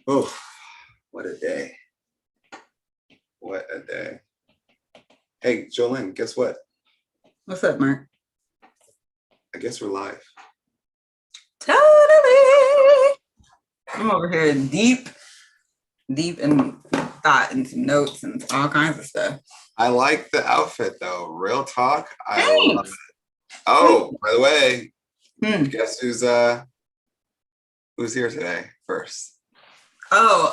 Oh, what a day. What a day. Hey, Jolene, guess what? What's up, Mark? I guess we're live. Totally. I'm over here deep in thought and some notes and all kinds of stuff. I like the outfit though. Real talk. I love Thanks. it. Oh, by the way, Hmm. guess who's here today first? Oh,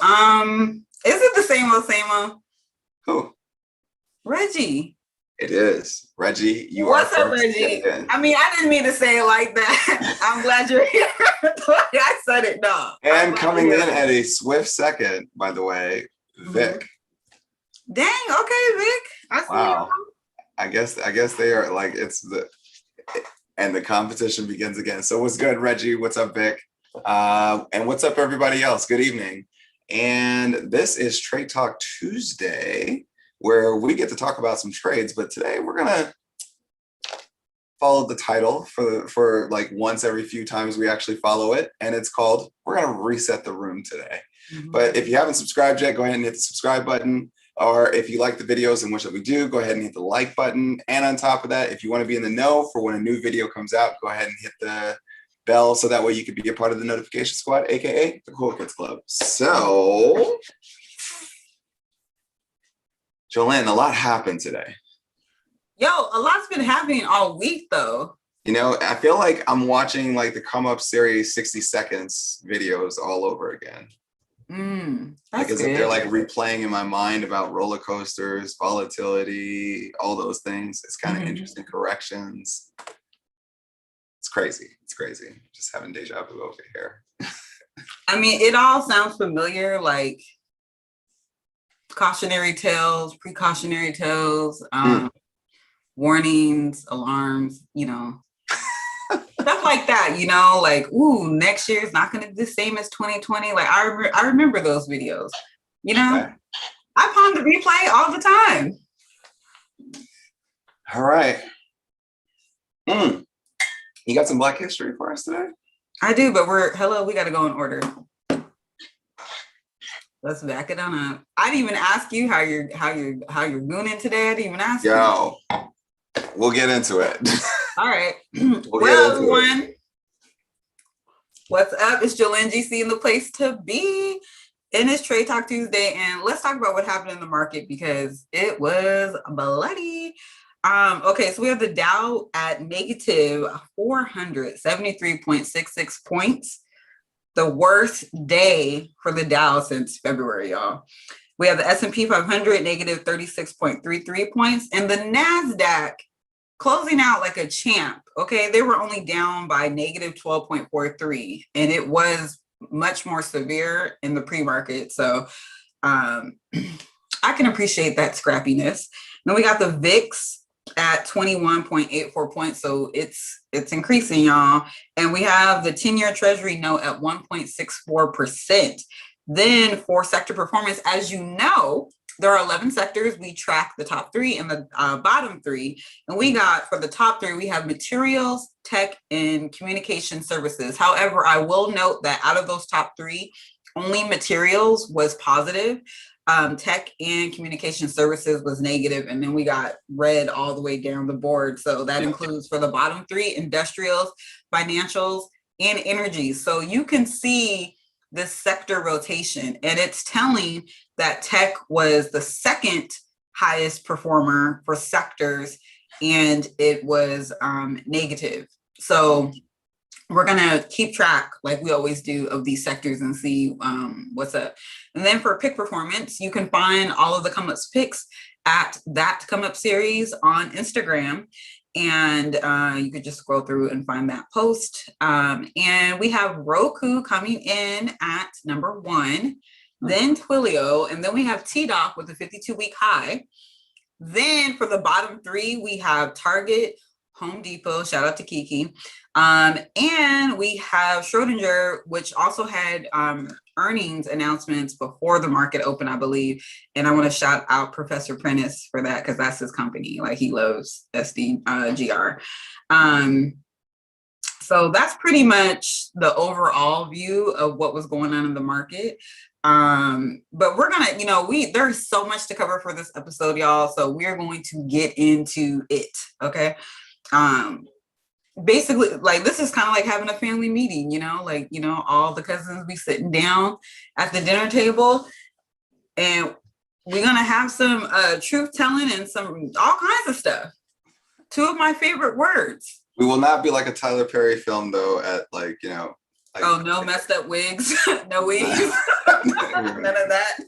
is it the same old? Who? Reggie. It is. Reggie, you are What's up, first. Reggie? I mean, I didn't mean to say it like that. I'm glad you're here. I said it, no. And coming in at a swift second, by the way, Vic. Dang, okay, Vic. I see. Wow. I guess they are like and the competition begins again. So what's good, Reggie? What's up, Vic? And what's up, everybody else? Good evening. And this is Trade Talk Tuesday, where we get to talk about some trades. But today we're gonna follow the title for like once every few times we actually follow it, and it's called "We're gonna reset the room today." But if you haven't subscribed yet, go ahead and hit the subscribe button. Or if you like the videos and wish that we do, go ahead and hit the like button. And on top of that, if you want to be in the know for when a new video comes out, go ahead and hit the bell so that way you can be a part of the notification squad, aka the Cool Kids Club. So, Jolene, a lot happened today. Yo, a lot's been happening all week though. You know, I feel like I'm watching like the Come Up series 60 seconds videos all over again. That's because good. they're like replaying in my mind about roller coasters, volatility, all those things. It's kind of interesting. Corrections. It's crazy. It's crazy. Just having deja vu over here. I mean, it all sounds familiar, like cautionary tales, precautionary tales, warnings, alarms, you know, stuff like that, you know, like, ooh, next year is not going to be the same as 2020. Like, I remember those videos, you know, okay. I palm the replay all the time. All right. You got some Black history for us today? I do, but we got to go in order. Let's back it on up. I didn't even ask you how you're gooning today. I didn't even ask you. We'll get into it. All right. Well, everyone, what's up? It's Jolene GC in the place to be. And it's Trade Talk Tuesday. And let's talk about what happened in the market because it was bloody. Okay, so we have the Dow at negative 473.66 points. The worst day for the Dow since February, y'all. We have the S&P 500 negative 36.33 points. And the NASDAQ closing out like a champ, okay? They were only down by negative 12.43, and it was much more severe in the pre-market. So I can appreciate that scrappiness. Then we got the VIX at 21.84 points, so it's increasing, y'all. And we have the 10-year Treasury note at 1.64%. Then for sector performance, as you know, there are 11 sectors. We track the top three and the bottom three. And we got, for the top three, we have materials, tech, and communication services. However, I will note that out of those top three, only materials was positive. Tech and communication services was negative. And then we got red all the way down the board. So that includes for the bottom three, industrials, financials, and energy. So you can see this sector rotation, and it's telling that tech was the second highest performer for sectors, and it was negative. So we're gonna keep track, like we always do, of these sectors and see what's up. And then for pick performance, you can find all of the Come Up's picks at that Come Up series on Instagram. And you could just scroll through and find that post. And we have Roku coming in at number 1, then Twilio, and then we have TDOC with a 52-week high. Then for the bottom three, we have Target, Home Depot, shout out to Kiki. And we have Schrodinger, which also had earnings announcements before the market opened, I believe. And I want to shout out Professor Prentice for that because that's his company. Like, he loves SDGR. So that's pretty much the overall view of what was going on in the market. But we're gonna, there's so much to cover for this episode, y'all. So we're going to get into it. Okay. Um, Basically, like, this is kind of like having a family meeting, all the cousins be sitting down at the dinner table, and we're gonna have some truth telling and some all kinds of stuff. Two of my favorite words. We will not be like a Tyler Perry film though, at like, oh, no messed up wigs. No wigs. None of that.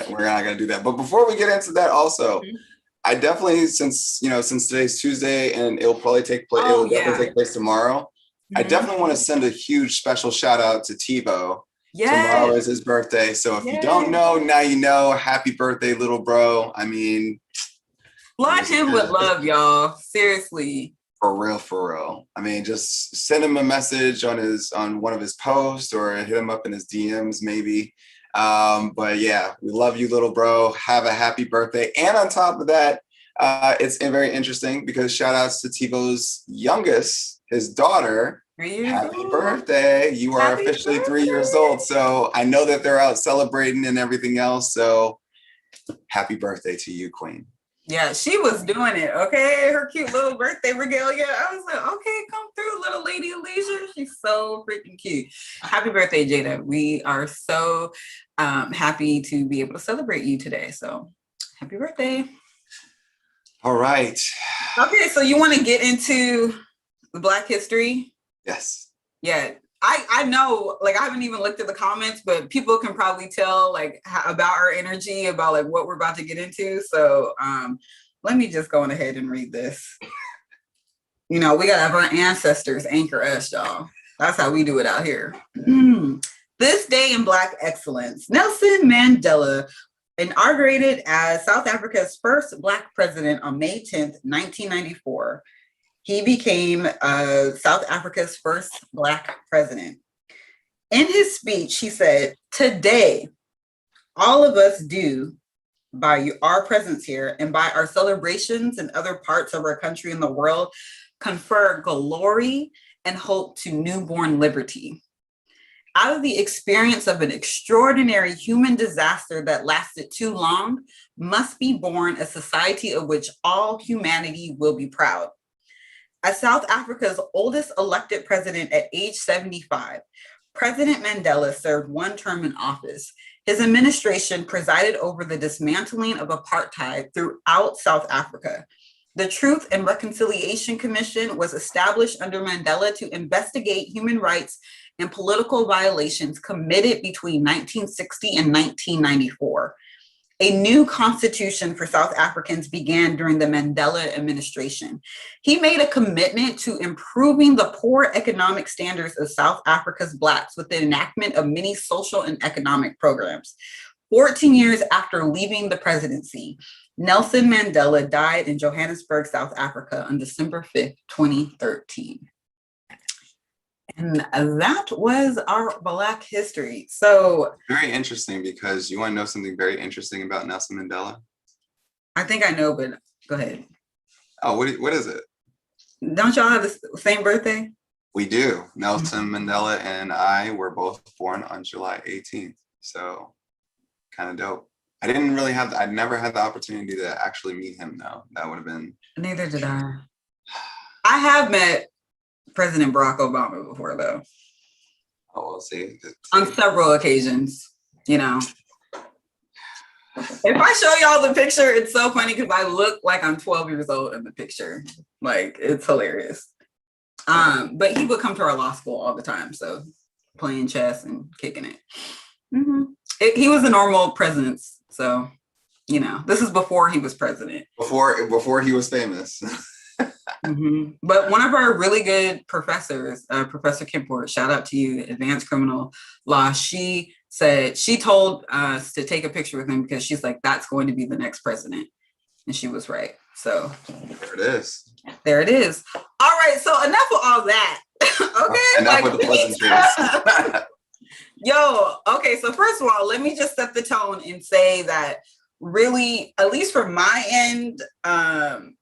We're not gonna do that. But before we get into that, also, I definitely, since today's Tuesday and it'll probably take place. Definitely take place tomorrow. I definitely want to send a huge special shout out to TiVo. Tomorrow is his birthday, so if you don't know, now you know. Happy birthday, little bro. I mean, flood him with love, y'all. Seriously. For real. I mean, just send him a message on one of his posts, or hit him up in his DMs maybe. But yeah, we love you, little bro. Have a happy birthday. And on top of that, it's very interesting because shout outs to TiVo's youngest, his daughter. Happy birthday. You are officially 3 years old. So I know that they're out celebrating and everything else. So happy birthday to you, Queen. Yeah, she was doing it. Okay, her cute little birthday regalia. I was like, okay, come through, little lady Alicia. She's so freaking cute. Happy birthday, Jada. We are so happy to be able to celebrate you today. So happy birthday. All right. Okay, so you want to get into the Black history? Yes. Yeah. I know, like, I haven't even looked at the comments, but people can probably tell, like, about our energy, about, like, what we're about to get into. So let me just go on ahead and read this. We got to have our ancestors anchor us, y'all. That's how we do it out here. This day in Black excellence, Nelson Mandela inaugurated as South Africa's first Black president on May 10th, 1994. He became South Africa's first Black president. In his speech, he said, "Today, all of us do, by our presence here and by our celebrations in other parts of our country and the world, confer glory and hope to newborn liberty. Out of the experience of an extraordinary human disaster that lasted too long, must be born a society of which all humanity will be proud." As South Africa's oldest elected president at age 75, President Mandela served one term in office. His administration presided over the dismantling of apartheid throughout South Africa. The Truth and Reconciliation Commission was established under Mandela to investigate human rights and political violations committed between 1960 and 1994. A new constitution for South Africans began during the Mandela administration. He made a commitment to improving the poor economic standards of South Africa's Blacks with the enactment of many social and economic programs. 14 years after leaving the presidency, Nelson Mandela died in Johannesburg, South Africa on December 5th, 2013. And that was our Black history. So very interesting, because you want to know something very interesting about Nelson Mandela? I think I know, but go ahead. Oh, what is it? Don't y'all have the same birthday? We do. Nelson Mandela and I were both born on July 18th. So kind of dope. I never had the opportunity to actually meet him though. That would have been. Neither did I. I have met President Barack Obama before, though. Oh, we'll see. On several occasions, If I show y'all the picture, it's so funny because I look like I'm 12 years old in the picture. Like, it's hilarious. But he would come to our law school all the time, so playing chess and kicking it. He was a normal president, so this is before he was president. Before he was famous. But one of our really good professors, Professor Kimport, shout out to you, advanced criminal law, she said, she told us to take a picture with him because she's like, that's going to be the next president. And she was right. So there it is. All right. So enough of all that. Okay. Enough with the pleasantries. Okay. So first of all, let me just set the tone and say that really, at least from my end, I'm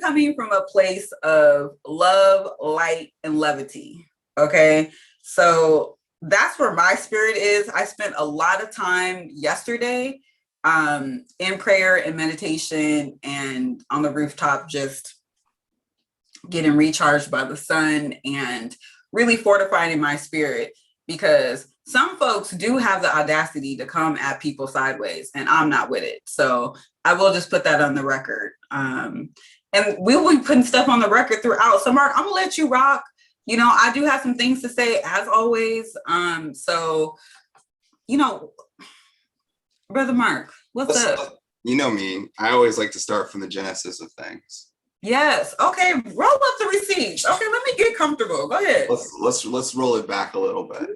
coming from a place of love, light, and levity. Okay. So that's where my spirit is. I spent a lot of time yesterday in prayer and meditation and on the rooftop, just getting recharged by the sun and really fortifying my spirit, because some folks do have the audacity to come at people sideways and I'm not with it. So I will just put that on the record. And we will be putting stuff on the record throughout. So Mark, I'm gonna let you rock. You know, I do have some things to say as always. So, you know, Brother Mark, what's up? You know me, I always like to start from the genesis of things. Yes. Okay. Roll up the receipts. Okay, let me get comfortable. Go ahead. Let's roll it back a little bit.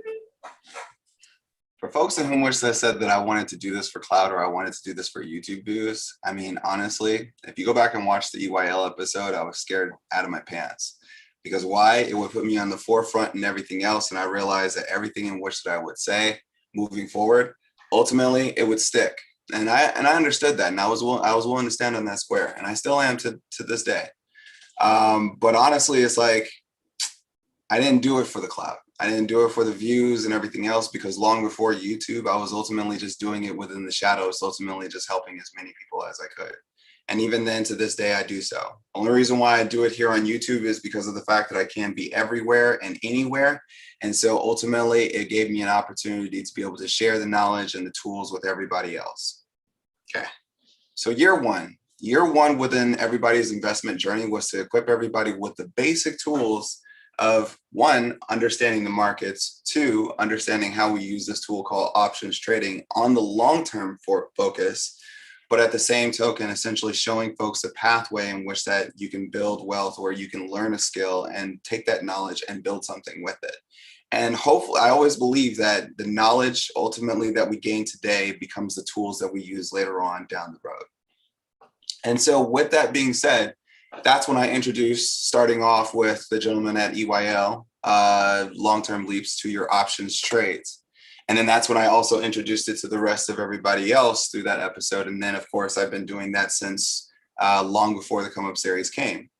For folks in whom which I said that I wanted to do this for cloud or I wanted to do this for YouTube views, I mean, honestly, if you go back and watch the EYL episode, I was scared out of my pants. Because why? It would put me on the forefront and everything else. And I realized that everything in which that I would say moving forward, ultimately it would stick. And I understood that. And I was willing to stand on that square. And I still am to this day. But honestly, it's like, I didn't do it for the clout. I didn't do it for the views and everything else, because long before YouTube, I was ultimately just doing it within the shadows, ultimately just helping as many people as I could. And even then, to this day, I do so. Only reason why I do it here on YouTube is because of the fact that I can be everywhere and anywhere. And so ultimately, it gave me an opportunity to be able to share the knowledge and the tools with everybody else. Okay. So year one within everybody's investment journey was to equip everybody with the basic tools of, one, understanding the markets, two, understanding how we use this tool called options trading on the long-term focus, but at the same token, essentially showing folks a pathway in which that you can build wealth, where you can learn a skill and take that knowledge and build something with it. And hopefully, I always believe that the knowledge ultimately that we gain today becomes the tools that we use later on down the road. And so with that being said, that's when I introduced, starting off with the gentleman at EYL, long-term leaps to your options trades. And then that's when I also introduced it to the rest of everybody else through that episode. And then, of course, I've been doing that since long before the Come Up series came.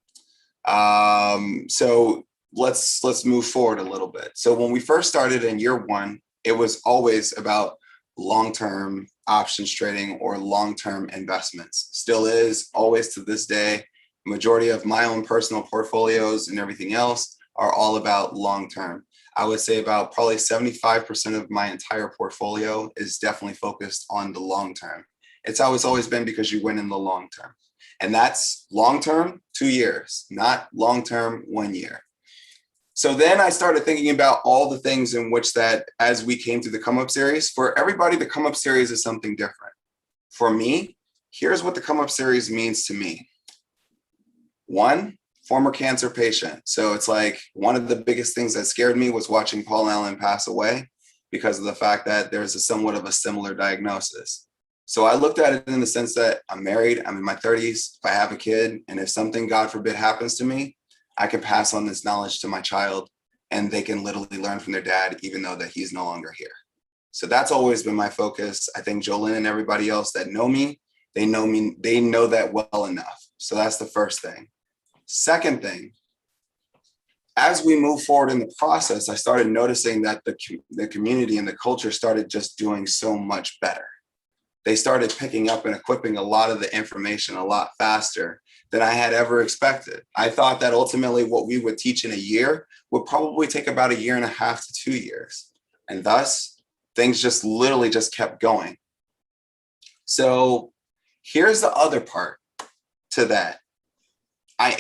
So let's move forward a little bit. So when we first started in year one, it was always about long-term options trading or long-term investments. Still is, always to this day. Majority of my own personal portfolios and everything else are all about long-term. I would say about probably 75% of my entire portfolio is definitely focused on the long-term. It's always been, because you win in the long-term. And that's long-term, 2 years, not long-term, 1 year. So then I started thinking about all the things in which that, as we came through the Come Up series, for everybody, the Come Up series is something different. For me, here's what the Come Up series means to me. One, former cancer patient. So it's like one of the biggest things that scared me was watching Paul Allen pass away, because of the fact that there's a somewhat of a similar diagnosis. So I looked at it in the sense that I'm married, I'm in my 30s, if I have a kid, and if something, God forbid, happens to me, I can pass on this knowledge to my child and they can literally learn from their dad, even though that he's no longer here. So that's always been my focus. I think Jolene and everybody else that know me, they know that well enough. So that's the first thing. Second thing, as we move forward in the process, I started noticing that the community and the culture started just doing so much better. They started picking up and equipping a lot of the information a lot faster than I had ever expected. I thought that ultimately what we would teach in a year would probably take about 1.5 years to 2 years. And thus, things just literally just kept going. So here's the other part to that. I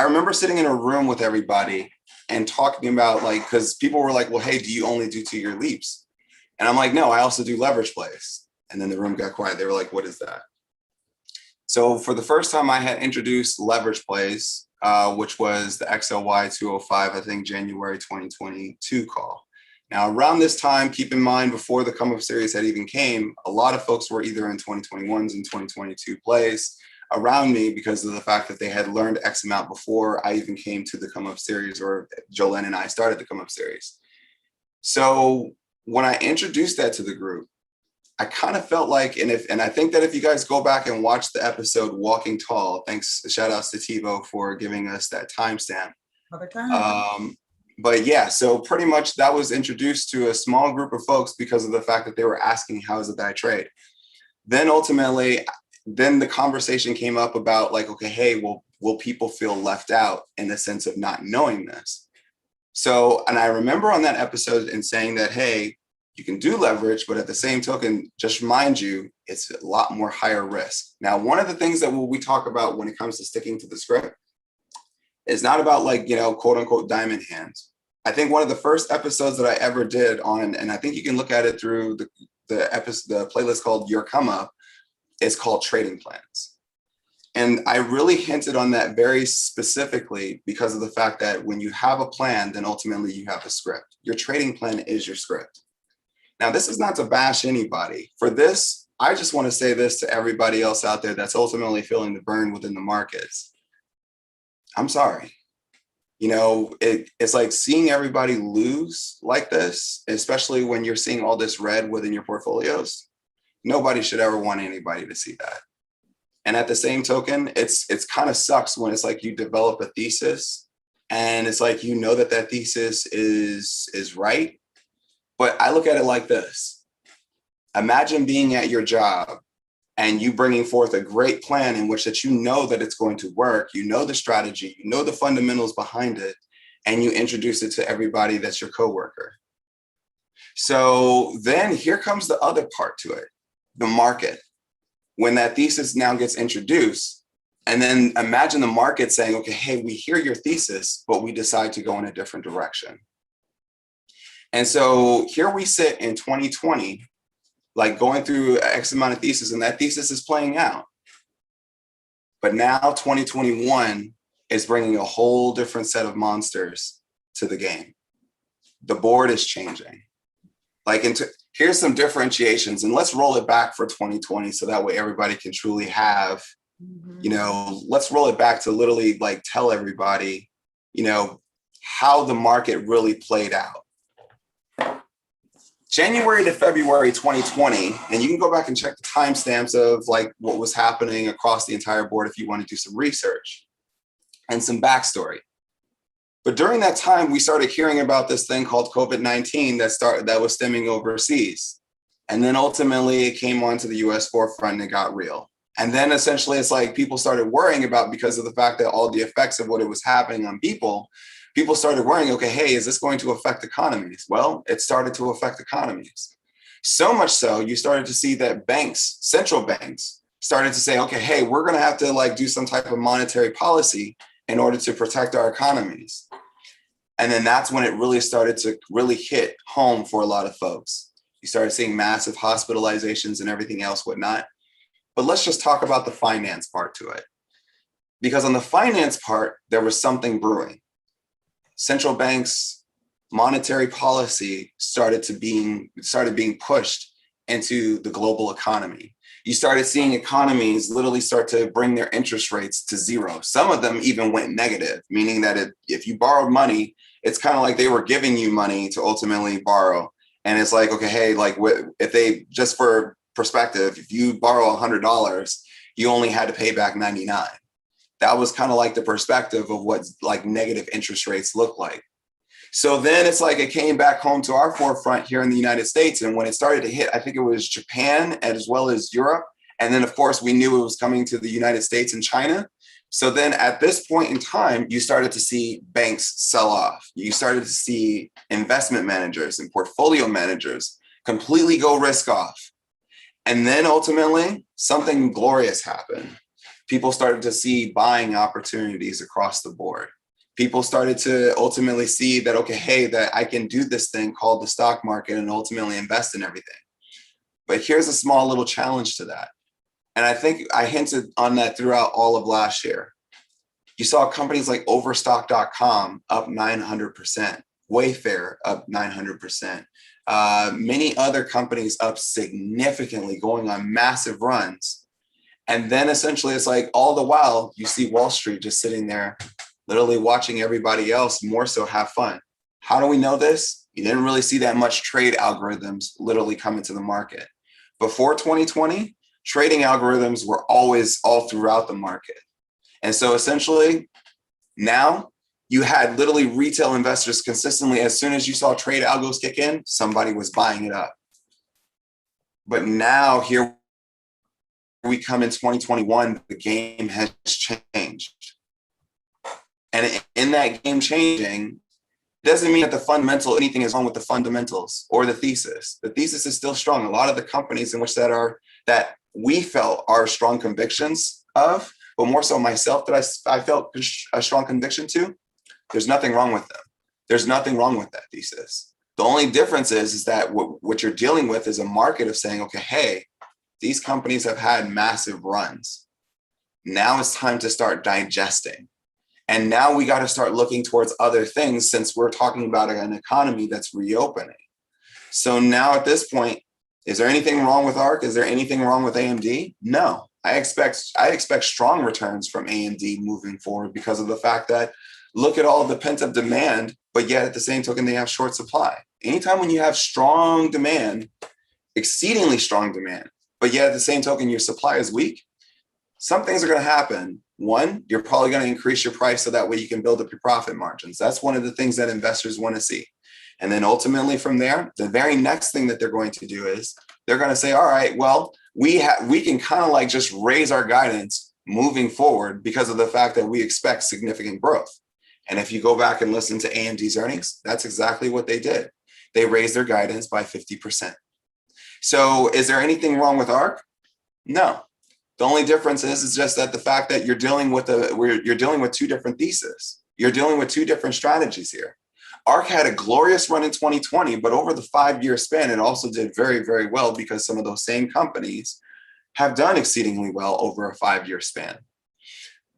remember sitting in a room with everybody and talking about, like, because people were like, well, hey, do you only do 2-year leaps? And I'm like, no, I also do leverage plays. And then the room got quiet. They were like, what is that? So for the first time, I had introduced leverage plays, which was the XLY 205, I think January 2022 call. Now, around this time, keep in mind, before the Come Up series had even came, a lot of folks were either in 2021s and 2022 plays around me, because of the fact that they had learned X amount before I even came to the Come Up series, or Jolene and I started the Come Up series. So when I introduced that to the group, I kind of felt like, and I think that if you guys go back and watch the episode Walking Tall, thanks, shout outs to TiVo for giving us that timestamp. But yeah, so pretty much that was introduced to a small group of folks because of the fact that they were asking, how is it that I trade? Then ultimately, then the conversation came up about like, okay, hey, well, will people feel left out in the sense of not knowing this? So, and I remember on that episode and saying that, hey, you can do leverage, but at the same token, just remind you, it's a lot more higher risk. Now, one of the things that we talk about when it comes to sticking to the script is not about like, quote unquote diamond hands. I think one of the first episodes that I ever did on, and I think you can look at it through the playlist called Your Come Up, is called Trading Plans. And I really hinted on that very specifically because of the fact that when you have a plan, then ultimately you have a script. Your trading plan is your script. Now, this is not to bash anybody. For this, I just want to say this to everybody else out there that's ultimately feeling the burn within the markets. I'm sorry. It's like seeing everybody lose like this, especially when you're seeing all this red within your portfolios. Nobody should ever want anybody to see that. And at the same token, it's kind of sucks when it's like you develop a thesis and it's like, that thesis is right. But I look at it like this. Imagine being at your job and you bringing forth a great plan in which that that it's going to work, the strategy, the fundamentals behind it, and you introduce it to everybody that's your coworker. So then here comes the other part to it, the market. When that thesis now gets introduced, and then imagine the market saying, okay, hey, we hear your thesis, but we decide to go in a different direction. And so here we sit in 2020, like going through X amount of thesis, and that thesis is playing out. But now 2021 is bringing a whole different set of monsters to the game. The board is changing. Here's some differentiations, and let's roll it back for 2020 so that way everybody can truly have, let's roll it back to literally like tell everybody, how the market really played out. January to February 2020, and you can go back and check the timestamps of like what was happening across the entire board if you want to do some research and some backstory. But during that time, we started hearing about this thing called COVID-19 that was stemming overseas. And then ultimately it came onto the US forefront and it got real. And then essentially it's like people started worrying about, because of the fact that all the effects of what it was happening on people started worrying, okay, hey, is this going to affect economies? Well, it started to affect economies. So much so, you started to see that banks, central banks, started to say, okay, hey, we're going to have to like do some type of monetary policy in order to protect our economies. And then that's when it really started to really hit home for a lot of folks. You started seeing massive hospitalizations and everything else, whatnot. But let's just talk about the finance part to it. Because on the finance part, there was something brewing. Central banks' monetary policy started being pushed into the global economy. You started seeing economies literally start to bring their interest rates to zero. Some of them even went negative, meaning that if you borrowed money, it's kind of like they were giving you money to ultimately borrow. And it's like, okay, hey, like if they, just for perspective, if you borrow $100, you only had to pay back 99. That was kind of like the perspective of what like negative interest rates look like. So then it's like it came back home to our forefront here in the United States. And when it started to hit, I think it was Japan as well as Europe. And then, of course, we knew it was coming to the United States and China. So then at this point in time, you started to see banks sell off. You started to see investment managers and portfolio managers completely go risk off. And then ultimately, something glorious happened. People started to see buying opportunities across the board. People started to ultimately see that, okay, hey, that I can do this thing called the stock market and ultimately invest in everything. But here's a small little challenge to that. And I think I hinted on that throughout all of last year. You saw companies like Overstock.com up 900%, Wayfair up 900%, many other companies up significantly, going on massive runs. And then essentially it's like all the while you see Wall Street just sitting there, literally watching everybody else more so have fun. How do we know this? You didn't really see that much trade algorithms literally come into the market. Before 2020, trading algorithms were always all throughout the market. And so essentially now you had literally retail investors consistently, as soon as you saw trade algos kick in, somebody was buying it up. But now here we come in 2021, the game has changed. And in that game changing, doesn't mean that the fundamental, anything is wrong with the fundamentals or the thesis. The thesis is still strong. A lot of the companies in which that we felt are strong convictions of, but more so myself that I felt a strong conviction to, there's nothing wrong with them. There's nothing wrong with that thesis. The only difference is that what you're dealing with is a market of saying, okay, hey, these companies have had massive runs. Now it's time to start digesting. And now we got to start looking towards other things, since we're talking about an economy that's reopening. So now at this point, is there anything wrong with ARK? Is there anything wrong with AMD? No. I expect strong returns from AMD moving forward, because of the fact that look at all of the pent up demand, but yet at the same token, they have short supply. Anytime when you have strong demand, exceedingly strong demand, but yet at the same token, your supply is weak, some things are going to happen. One, you're probably going to increase your price so that way you can build up your profit margins. That's one of the things that investors want to see. And then ultimately from there, the very next thing that they're going to do is they're going to say, all right, well, we can kind of like just raise our guidance moving forward because of the fact that we expect significant growth. And if you go back and listen to AMD's earnings, that's exactly what they did. They raised their guidance by 50%. So is there anything wrong with ARK? No. The only difference is just that the fact that you're dealing with two different theses. You're dealing with two different strategies here. ARK had a glorious run in 2020, but over the 5-year span, it also did very, very well, because some of those same companies have done exceedingly well over a 5-year span.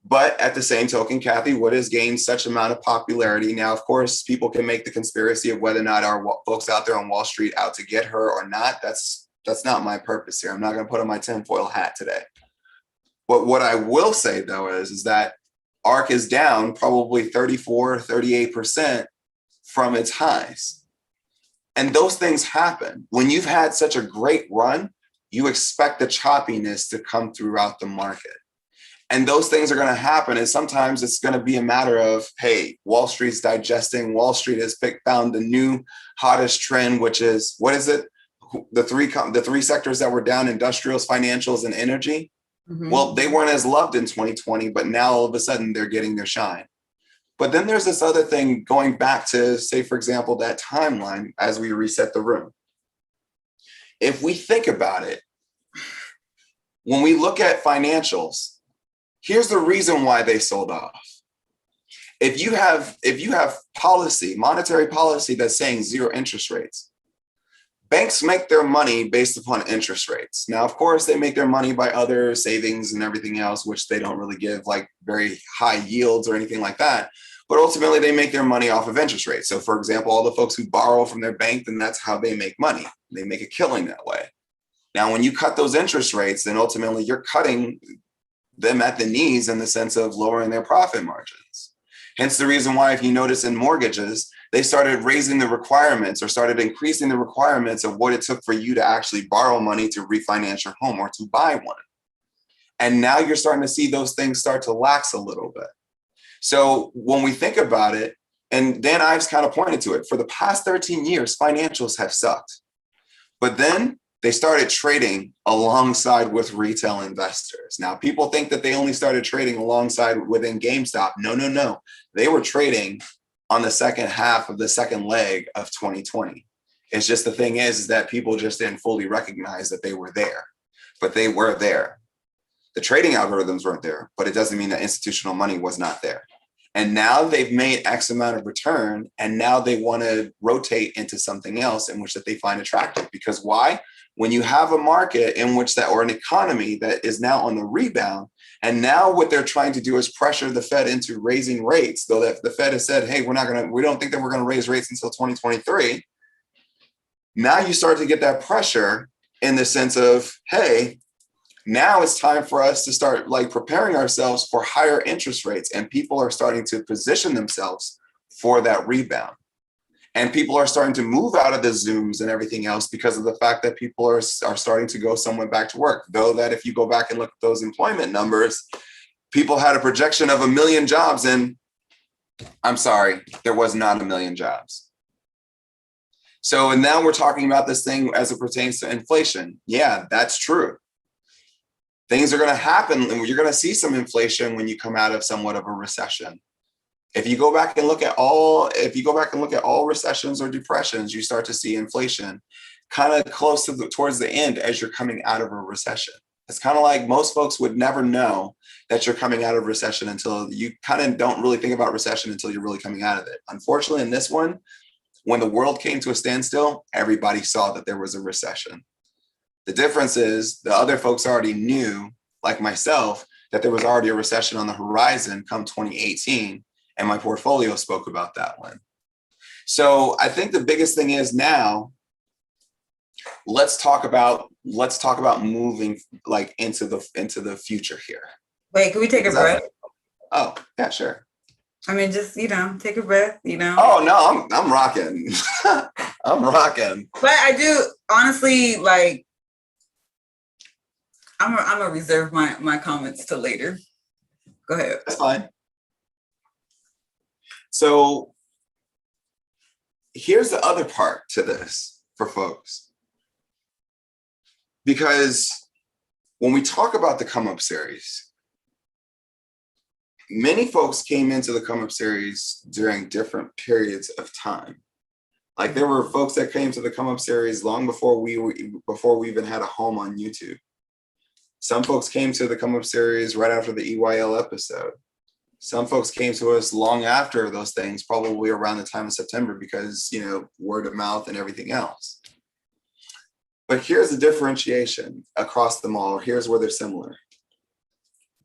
But at the same token, Kathy Wood has gained such amount of popularity. Now, of course, people can make the conspiracy of whether or not our folks out there on Wall Street out to get her or not. That's not my purpose here. I'm not going to put on my tinfoil hat today. But what I will say, though, is that ARK is down probably 34, 38% from its highs. And those things happen. When you've had such a great run, you expect the choppiness to come throughout the market. And those things are going to happen. And sometimes it's going to be a matter of, hey, Wall Street's digesting. Wall Street has found the new hottest trend, which is, what is it? The three sectors that were down: industrials, financials, and energy. Mm-hmm. Well, they weren't as loved in 2020, but now all of a sudden they're getting their shine. But then there's this other thing going back to, say, for example, that timeline as we reset the room. If we think about it, when we look at financials, here's the reason why they sold off. If you have policy, monetary policy that's saying zero interest rates, banks make their money based upon interest rates. Now, of course, they make their money by other savings and everything else, which they don't really give like very high yields or anything like that. But ultimately, they make their money off of interest rates. So, for example, all the folks who borrow from their bank, then that's how they make money. They make a killing that way. Now, when you cut those interest rates, then ultimately you're cutting them at the knees in the sense of lowering their profit margins. Hence the reason why, if you notice in mortgages, they started raising the requirements or started increasing the requirements of what it took for you to actually borrow money to refinance your home or to buy one. And now you're starting to see those things start to lax a little bit. So when we think about it, and Dan Ives kind of pointed to it, for the past 13 years, financials have sucked. But then they started trading alongside with retail investors. Now, people think that they only started trading alongside within GameStop. No. They were trading on the second half of the second leg of 2020. It's just the thing is that people just didn't fully recognize that they were there, but they were there. The trading algorithms weren't there, but it doesn't mean that institutional money was not there. And now they've made X amount of return, and now they want to rotate into something else in which that they find attractive. Because why? When you have a market in which that, or an economy that is now on the rebound, and now what they're trying to do is pressure the Fed into raising rates, though that the Fed has said, hey, we don't think that we're going to raise rates until 2023. Now you start to get that pressure in the sense of, hey, now it's time for us to start like preparing ourselves for higher interest rates, and people are starting to position themselves for that rebound. And people are starting to move out of the Zooms and everything else because of the fact that people are starting to go somewhat back to work. Though that if you go back and look at those employment numbers, people had a projection of 1 million jobs in I'm sorry, there was not a million jobs. So, and now we're talking about this thing as it pertains to inflation. Yeah, that's true. Things are going to happen, and you're going to see some inflation when you come out of somewhat of a recession. If you go back and look at all recessions or depressions, you start to see inflation kind of close to towards the end as you're coming out of a recession. It's kind of like most folks would never know that you're coming out of recession until you kind of don't really think about recession until you're really coming out of it. Unfortunately, in this one, when the world came to a standstill, everybody saw that there was a recession. The difference is the other folks already knew, like myself, that there was already a recession on the horizon come 2018, and my portfolio spoke about that one. So I think the biggest thing is now, let's talk about moving like into the future here. Wait, can we take a breath? Oh, yeah, sure. I mean, just, take a breath, Oh no, I'm rocking. I'm rocking. But I do honestly like. I'm gonna reserve my comments till later. Go ahead. That's fine. So here's the other part to this for folks. Because when we talk about the Come Up series, many folks came into the Come Up series during different periods of time. Like there were folks that came to the Come Up series long before we even had a home on YouTube. Some folks came to the Come Up series right after the EYL episode. Some folks came to us long after those things, probably around the time of September because, word of mouth and everything else. But here's the differentiation across them all. Here's where they're similar.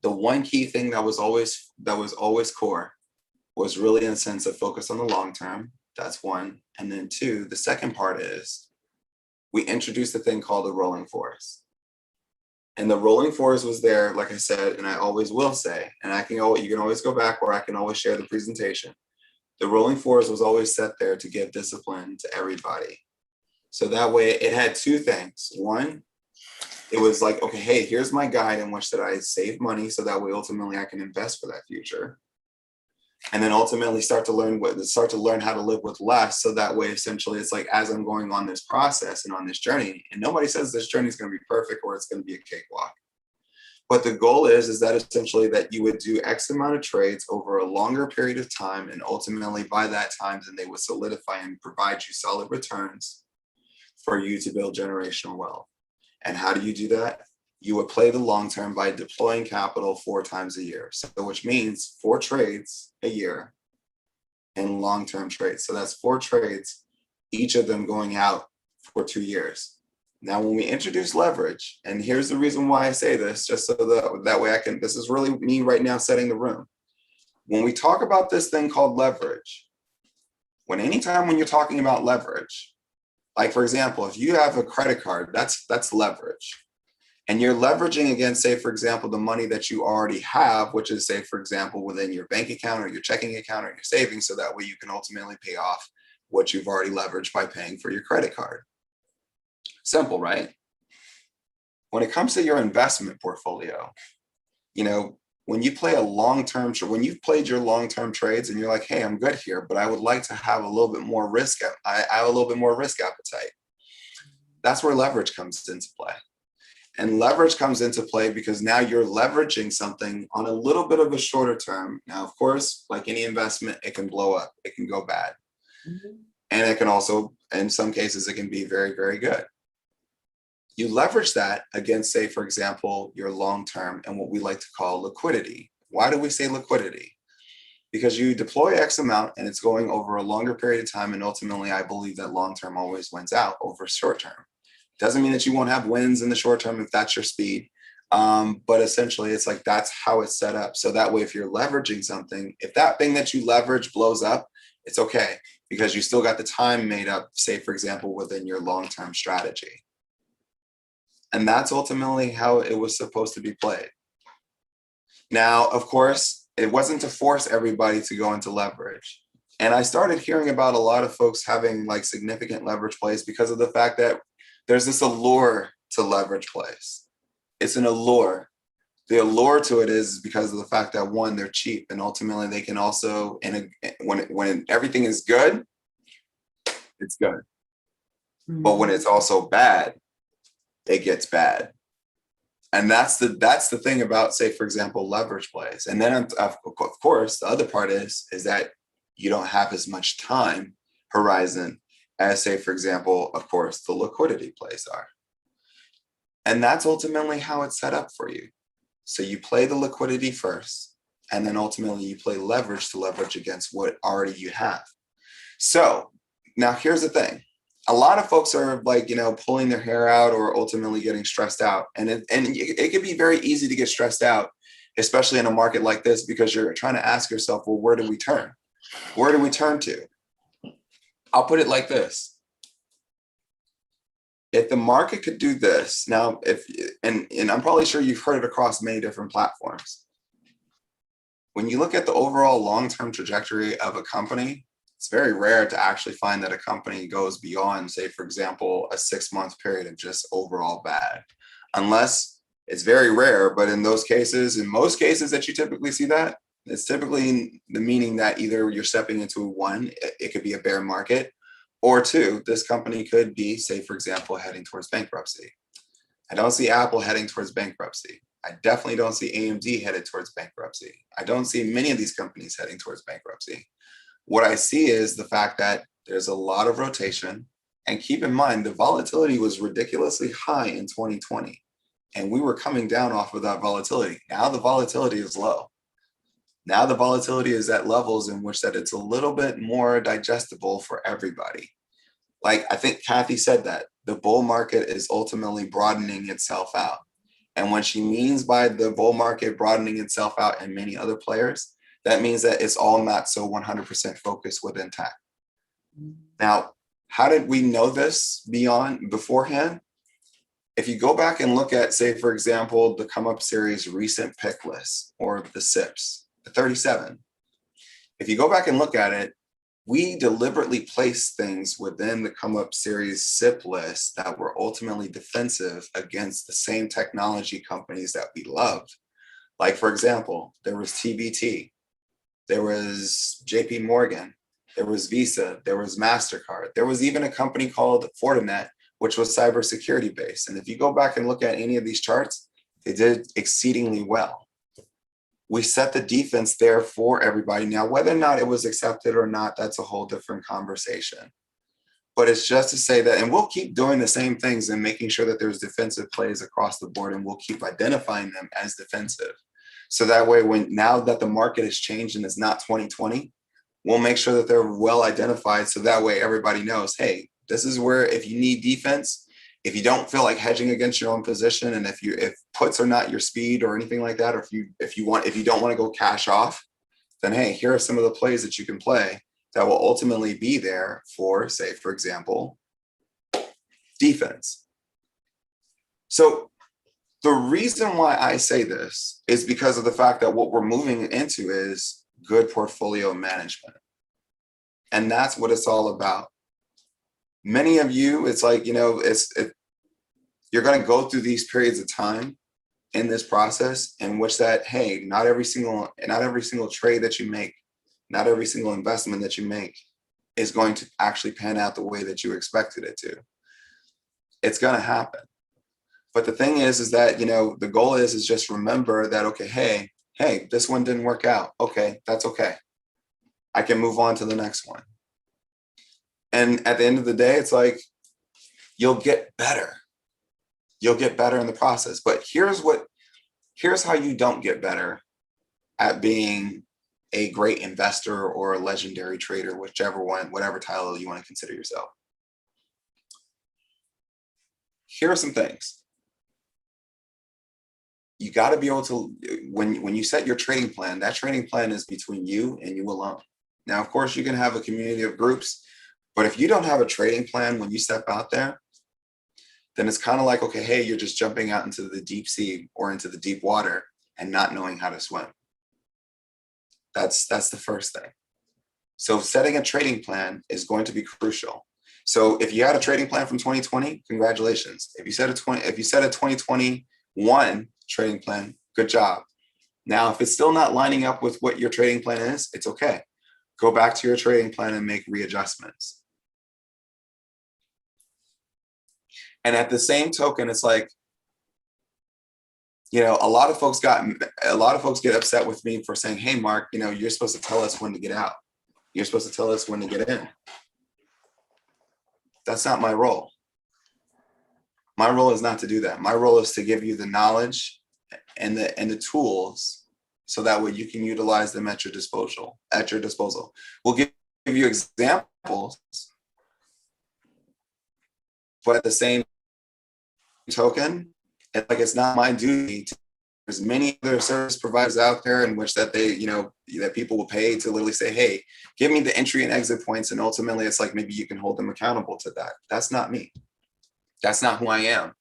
The one key thing that was always core was really in a sense of focus on the long term. That's one. And then two, the second part is we introduced a thing called the rolling forest. And the rolling forest was there, like I said, and I always will say, and you can always go back or I can always share the presentation. The rolling forest was always set there to give discipline to everybody. So that way it had two things. One, it was like, okay, hey, here's my guide in which that I save money so that way ultimately I can invest for that future. And then ultimately start to learn how to live with less. So that way, essentially, it's like as I'm going on this process and on this journey, and nobody says this journey is going to be perfect or it's going to be a cakewalk. But the goal is that essentially that you would do X amount of trades over a longer period of time. And ultimately by that time, then they would solidify and provide you solid returns for you to build generational wealth. And how do you do that? You would play the long term by deploying capital 4 times a year. So which means 4 trades a year and long-term trades. So that's 4 trades, each of them going out for 2 years. Now, when we introduce leverage, and here's the reason why I say this, just so that way this is really me right now setting the room. When we talk about this thing called leverage, anytime when you're talking about leverage, like for example, if you have a credit card, that's leverage. And you're leveraging against, say, for example, the money that you already have, which is, say, for example, within your bank account or your checking account or your savings. So that way you can ultimately pay off what you've already leveraged by paying for your credit card. Simple, right? When it comes to your investment portfolio, when you play when you've played your long-term trades and you're like, hey, I'm good here, but I would like to have a little bit more risk. I have a little bit more risk appetite. That's where leverage comes into play. And leverage comes into play because now you're leveraging something on a little bit of a shorter term. Now, of course, like any investment, it can blow up, it can go bad. Mm-hmm. And it can also, in some cases, it can be very, very good. You leverage that against, say, for example, your long-term and what we like to call liquidity. Why do we say liquidity? Because you deploy X amount and it's going over a longer period of time. And ultimately, I believe that long-term always wins out over short-term. Doesn't mean that you won't have wins in the short term if that's your speed. But essentially, it's like that's how it's set up. So that way, if you're leveraging something, if that thing that you leverage blows up, it's okay because you still got the time made up, say, for example, within your long-term strategy. And that's ultimately how it was supposed to be played. Now, of course, it wasn't to force everybody to go into leverage. And I started hearing about a lot of folks having like significant leverage plays because of the fact that there's this allure to leverage plays. It's an allure. the allure to it is because of the fact that one, they're cheap, and ultimately they can also, when everything is good, it's good. But when it's also bad, it gets bad. And that's the thing about, say, for example, leverage plays. And then of course, the other part is that you don't have as much time horizon as, say, for example, of course, the liquidity plays are. And that's ultimately how it's set up for you. So you play the liquidity first, and then ultimately you play leverage to leverage against what already you have. So now here's the thing. A lot of folks are like, pulling their hair out or ultimately getting stressed out. And it can be very easy to get stressed out, especially in a market like this, because you're trying to ask yourself, well, where do we turn? Where do we turn to? I'll put it like this. If the market could do this now, and I'm probably sure you've heard it across many different platforms. When you look at the overall long-term trajectory of a company, it's very rare to actually find that a company goes beyond, say, for example, a 6-month period of just overall bad, unless it's very rare. But in most cases that you typically see that, it's typically the meaning that either you're stepping into one, it could be a bear market, or two, this company could be, say, for example, heading towards bankruptcy. I don't see Apple heading towards bankruptcy. I definitely don't see AMD headed towards bankruptcy. I don't see many of these companies heading towards bankruptcy. What I see is the fact that there's a lot of rotation. And keep in mind, the volatility was ridiculously high in 2020. And we were coming down off of that volatility. Now the volatility is low. Now the volatility is at levels in which that it's a little bit more digestible for everybody. Like I think Kathy said that the bull market is ultimately broadening itself out. And what she means by the bull market broadening itself out and many other players, that means that it's all not so 100% focused within tech. Now, how did we know this beforehand? If you go back and look at, say, for example, the Come Up Series recent pick list or the SIPs, the 37, if you go back and look at it, we deliberately placed things within the Come Up Series SIP list that were ultimately defensive against the same technology companies that we loved. Like, for example, there was TBT, there was JP Morgan, there was Visa, there was MasterCard. There was even a company called Fortinet, which was cybersecurity based. And if you go back and look at any of these charts, they did exceedingly well. We set the defense there for everybody. Now, whether or not it was accepted or not, that's a whole different conversation. But it's just to say that, and we'll keep doing the same things and making sure that there's defensive plays across the board, and we'll keep identifying them as defensive. So that way, now that the market has changed and it's not 2020, we'll make sure that they're well identified. So that way everybody knows, hey, this is where, if you need defense, if you don't feel like hedging against your own position, and if puts are not your speed or anything like that, or if you don't want to go cash off, then hey, here are some of the plays that you can play that will ultimately be there for, say, for example, defense. So the reason why I say this is because of the fact that what we're moving into is good portfolio management. And that's what it's all about. Many of you, it's like, you're going to go through these periods of time in this process in which that, hey, not every single trade that you make, not every single investment that you make is going to actually pan out the way that you expected it to. It's going to happen. But the thing is that, the goal is just remember that, okay, hey, this one didn't work out. Okay, that's okay. I can move on to the next one. And at the end of the day, it's like, you'll get better. You'll get better in the process. But here's how you don't get better at being a great investor or a legendary trader, whatever title you want to consider yourself. Here are some things. You got to be able to, when you set your trading plan, that trading plan is between you and you alone. Now, of course, you can have a community of groups, but if you don't have a trading plan when you step out there, then it's kind of like, okay, hey, you're just jumping out into the deep sea or into the deep water and not knowing how to swim. That's the first thing. So setting a trading plan is going to be crucial. So if you had a trading plan from 2020, congratulations. If you set a 2021 trading plan, Good job. Now, if it's still not lining up with what your trading plan is, it's okay. Go back to your trading plan and make readjustments. And at the same token, it's like, you know, a lot of folks get upset with me for saying, hey, Mark, you know, you're supposed to tell us when to get out. You're supposed to tell us when to get in. That's not my role. My role is not to do that. My role is to give you the knowledge and the tools so that way you can utilize them at your disposal. We'll give you examples, but at the same token, it's not my duty to, there's many other service providers out there in which that they, you know, that people will pay to literally say, hey, give me the entry and exit points. And ultimately it's like, maybe you can hold them accountable to that. That's not me. That's not who I am.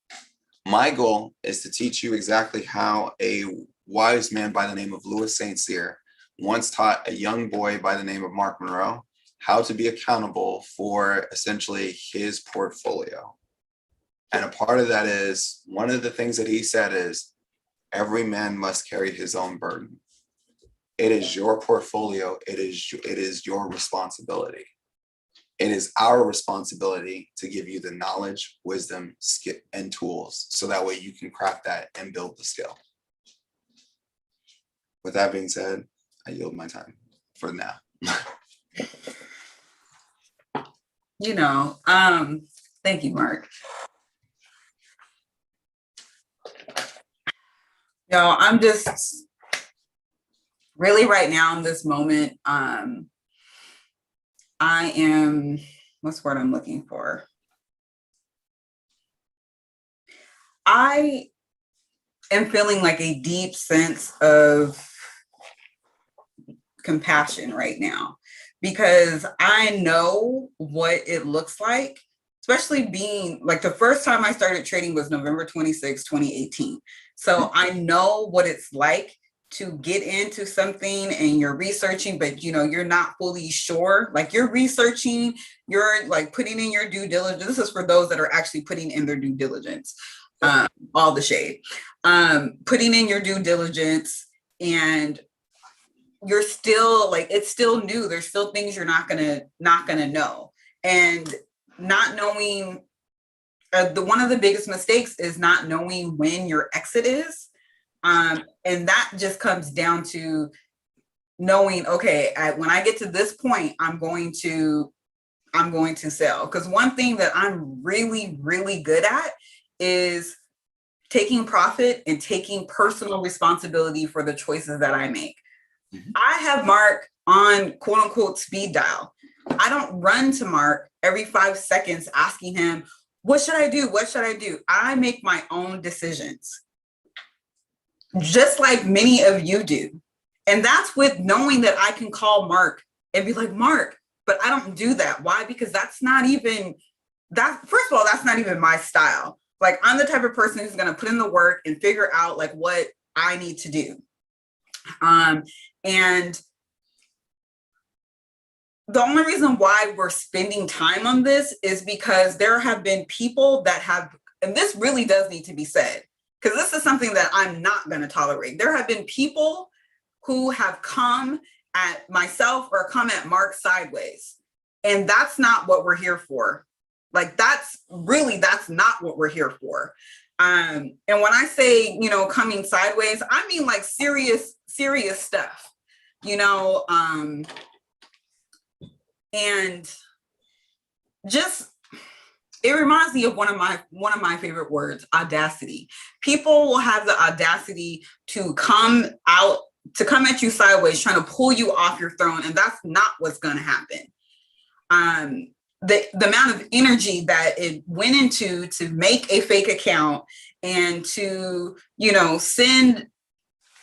My goal is to teach you exactly how a wise man by the name of Louis St. Cyr once taught a young boy by the name of Mark Monroe how to be accountable for essentially his portfolio. And a part of that is, one of the things that he said is, every man must carry his own burden. It is your portfolio. It is your responsibility. It is our responsibility to give you the knowledge, wisdom, skill, and tools so that way you can craft that and build the skill. With that being said, I yield my time for now. You know, thank you, Mark. No, I'm just really right now in this moment, I am, what's the word I'm looking for? I am feeling like a deep sense of compassion right now, because I know what it looks like, especially being like, the first time I started trading was November 26, 2018. So I know what it's like to get into something and you're researching, but you know, you're not fully sure. Like, you're researching, you're like putting in your due diligence. This is for those that are actually putting in their due diligence, all the shade, putting in your due diligence, and you're still like, it's still new. There's still things you're not gonna know. And not knowing, one of the biggest mistakes is not knowing when your exit is. And that just comes down to knowing, okay, when I get to this point, I'm going to sell. Because one thing that I'm really, really good at is taking profit and taking personal responsibility for the choices that I make. Mm-hmm. I have Mark on quote unquote speed dial. I don't run to Mark every 5 seconds asking him, what should I do? What should I do? I make my own decisions, just like many of you do. And that's with knowing that I can call Mark and be like, Mark, but I don't do that. Why? Because that's not even that. First of all, that's not even my style. Like, I'm the type of person who's going to put in the work and figure out like what I need to do. And the only reason why we're spending time on this is because there have been people that have, and this really does need to be said, because this is something that I'm not going to tolerate. There have been people who have come at myself or come at Mark sideways. And that's not what we're here for. Like, that's not what we're here for. And when I say, you know, coming sideways, I mean like serious stuff, you know, and just, it reminds me of one of my favorite words, audacity. People will have the audacity to come at you sideways, trying to pull you off your throne. And that's not what's going to happen. The amount of energy that it went into to make a fake account and to, you know, send,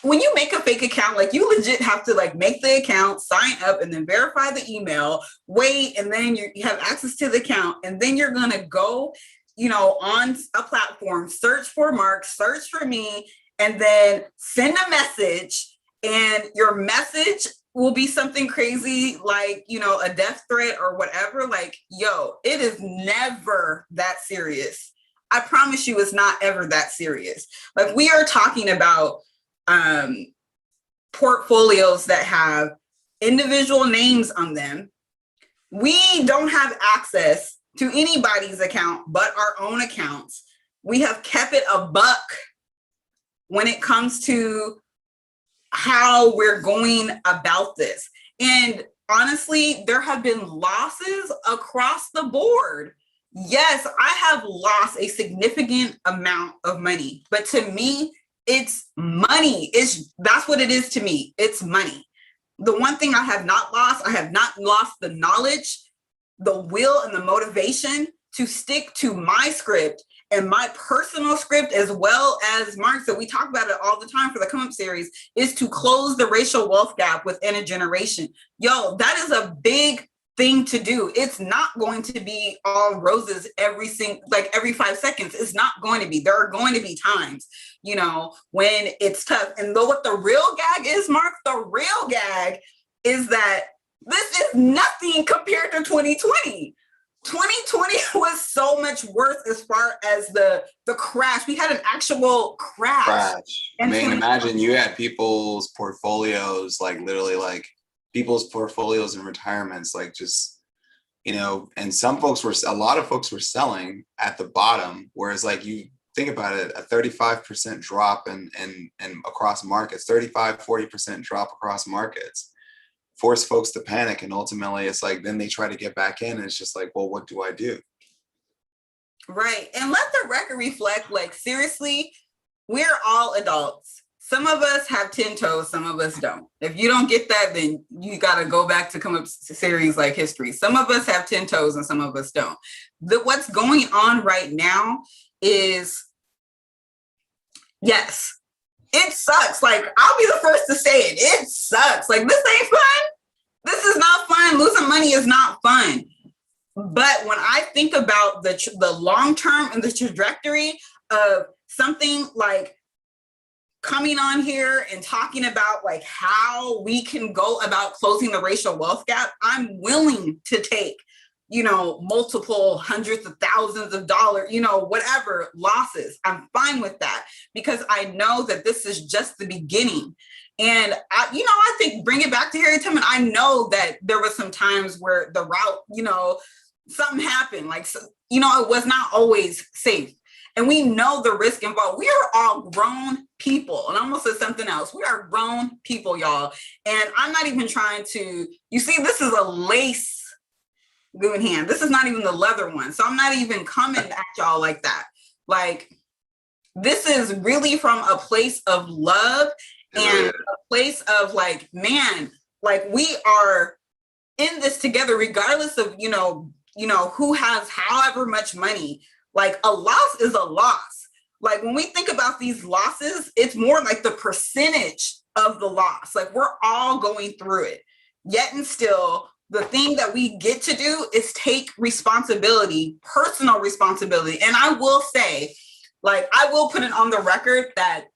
when you make a fake account, like, you legit have to like make the account, sign up, and then verify the email, wait, and then you have access to the account, and then you're going to go, you know, on a platform, search for Mark, search for me, and then send a message, and your message will be something crazy like, you know, a death threat or whatever. Like, yo, it is never that serious. I promise you, it's not ever that serious. Like, we are talking about portfolios that have individual names on them. We don't have access to anybody's account but our own accounts. We have kept it a buck when it comes to how we're going about this. And honestly, there have been losses across the board. Yes, I have lost a significant amount of money, but to me, it's money. That's what it is to me. It's money. The one thing I have not lost the knowledge, the will, and the motivation to stick to my script and my personal script, as well as Mark said, we talk about it all the time for the Come Up series, is to close the racial wealth gap within a generation. Yo, that is a big thing to do. It's not going to be all roses every 5 seconds. It's not going to be. There are going to be times, when it's tough. And though what the real gag is, Mark, the real gag is that this is nothing compared to 2020. 2020 was so much worse as far as the crash. We had an actual crash. I mean, imagine you had people's portfolios, like literally like people's portfolios and retirements, like just, and a lot of folks were selling at the bottom, whereas like you think about it, a 35% drop and across markets, 40% drop across markets force folks to panic. And ultimately it's like, then they try to get back in and it's just like, well, what do I do? Right. And let the record reflect, like, seriously, we're all adults. Some of us have 10 toes, some of us don't. If you don't get that, then you got to go back to Come Up series like history. Some of us have 10 toes and some of us don't. What's going on right now is, yes, it sucks. Like, I'll be the first to say it. It sucks. Like, this ain't fun. This is not fun. Losing money is not fun. But when I think about the long term and the trajectory of something like coming on here and talking about like how we can go about closing the racial wealth gap, I'm willing to take, multiple hundreds of thousands of dollars, whatever losses. I'm fine with that because I know that this is just the beginning. And I think bring it back to Harriet Tubman. I know that there was some times where the route, something happened, like, it was not always safe. And we know the risk involved. We are all grown people. And I almost said something else. We are grown people, y'all. And I'm not even trying to, this is a lace good hand. This is not even the leather one. So I'm not even coming at y'all like that. Like, this is really from a place of love and a place of like, man, like we are in this together, regardless of, who has however much money. Like, a loss is a loss. Like, when we think about these losses, it's more like the percentage of the loss. Like, we're all going through it. Yet and still, the thing that we get to do is take responsibility, personal responsibility. And I will say, like, I will put it on the record that,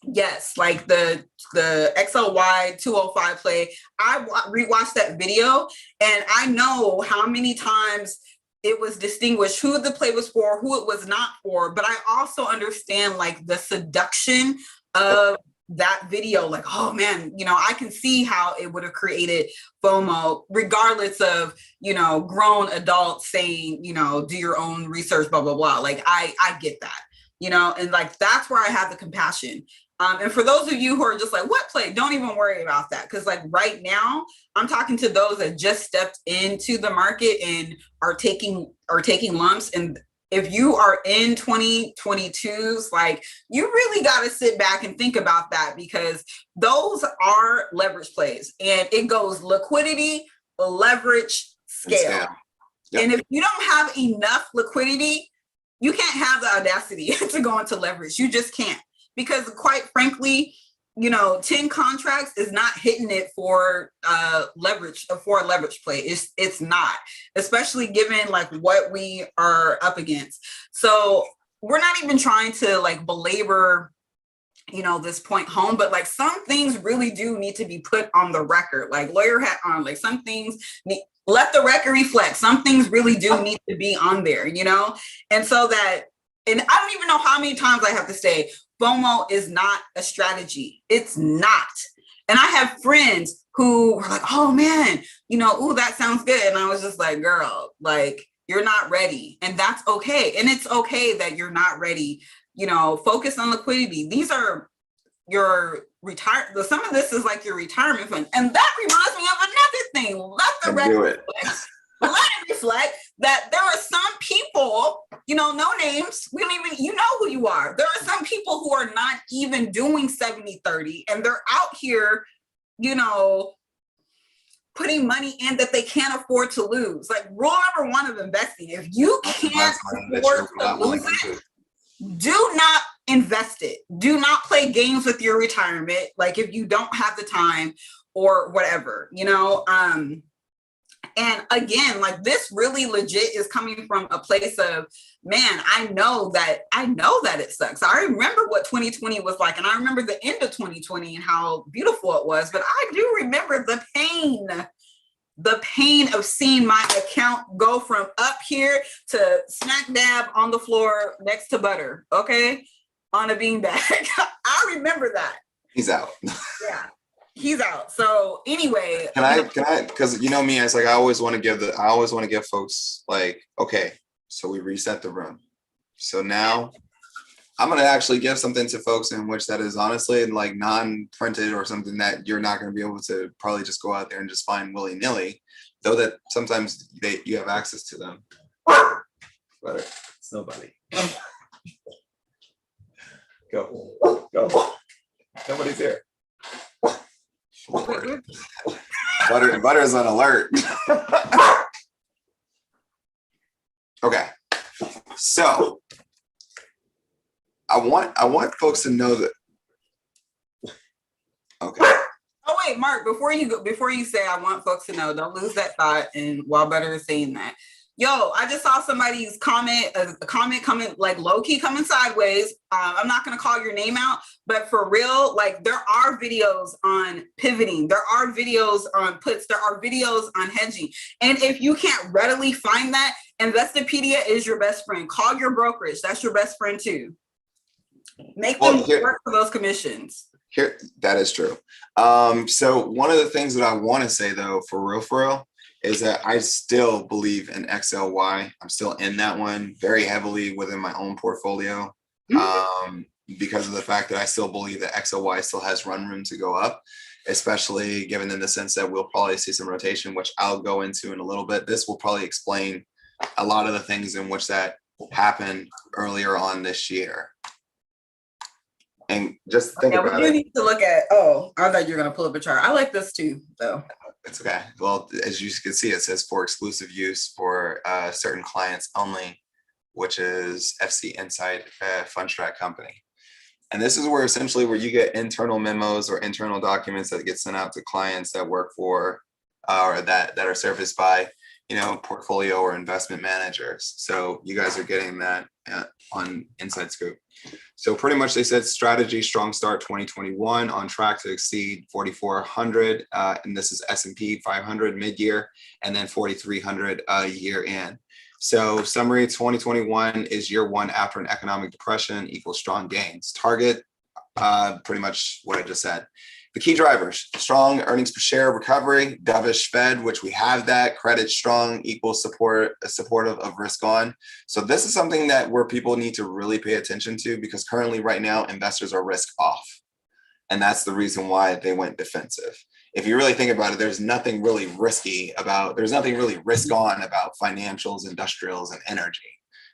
yes, like the XLY 205 play, I rewatched that video and I know how many times it was distinguished who the play was for, who it was not for. But I also understand like the seduction of that video. Like, oh man, I can see how it would have created FOMO, regardless of, grown adults saying, do your own research, blah, blah, blah. Like, I get that, and like, that's where I have the compassion. And for those of you who are just like, what play? Don't even worry about that. Because like right now, I'm talking to those that just stepped into the market and are taking lumps. And if you are in 2022s, like, you really got to sit back and think about that, because those are leverage plays and it goes liquidity, leverage, scale. Yep. And if you don't have enough liquidity, you can't have the audacity to go into leverage. You just can't. Because quite frankly, 10 contracts is not hitting it for leverage, for a leverage play. It's not, especially given like what we are up against. So we're not even trying to like belabor, this point home, but like some things really do need to be put on the record, like lawyer hat on, like some things let the record reflect. Some things really do need to be on there, and so that, and I don't even know how many times I have to say, FOMO is not a strategy. It's not. And I have friends who were like, oh man, ooh, that sounds good. And I was just like, girl, like, you're not ready. And that's okay. And it's okay that you're not ready. Focus on liquidity. These are your some of this is like your retirement fund. And that reminds me of another thing. Let it reflect that there are some people, no names, we don't even, who you are. There are some people who are not even doing 70-30, and they're out here, putting money in that they can't afford to lose. Like, rule number one of investing, if you can't afford to lose it, do not invest it. Do not play games with your retirement. Like, if you don't have the time or whatever, and again, like, this really legit is coming from a place of, man, I know that it sucks. I remember what 2020 was like, and I remember the end of 2020 and how beautiful it was, but I do remember the pain of seeing my account go from up here to smack dab on the floor next to butter, okay, on a beanbag. I remember that. He's out. Yeah. He's out. So anyway, can I, because me, it's like, I always want to give folks, like, okay, so we reset the room. So now I'm going to actually give something to folks in which that is honestly like non-printed or something that you're not going to be able to probably just go out there and just find willy-nilly, though that sometimes you have access to them. But it's nobody. Go. Nobody's here. Butter's on alert. Okay, so I want folks to know that. Okay. Oh wait, Mark, before you say I want folks to know, don't lose that thought. And while Butter is saying that, I just saw somebody's comment coming, like, low-key coming sideways. I'm not going to call your name out, but for real, like, there are videos on pivoting. There are videos on puts. There are videos on hedging. And if you can't readily find that, Investopedia is your best friend. Call your brokerage. That's your best friend too. Make them work for those commissions. Here, that is true. So one of the things that I want to say, though, for real, is that I still believe in XLY. I'm still in that one very heavily within my own portfolio, because of the fact that I still believe that XLY still has run room to go up, especially given in the sense that we'll probably see some rotation, which I'll go into in a little bit. This will probably explain a lot of the things in which that happened earlier on this year. And just think about it. You need to look at, I thought you were going to pull up a chart. I like this too, though. It's okay. Well, as you can see, it says for exclusive use for certain clients only, which is FC Insight Fundstrat Company. And this is where you get internal memos or internal documents that get sent out to clients that work for or that are serviced by, portfolio or investment managers. So you guys are getting that on Inside Scoop. So pretty much they said strategy, strong start 2021, on track to exceed 4,400. And this is S&P 500 mid-year, and then 4,300 year in. So summary, 2021 is year one after an economic depression equals strong gains. Target, pretty much what I just said. The key drivers: strong earnings per share recovery, dovish Fed, which we have that. Credit strong equals supportive of risk on. So this is something where people need to really pay attention to, because currently right now investors are risk off. And that's the reason why they went defensive. If you really think about it, there's nothing really risk on about financials, industrials, and energy.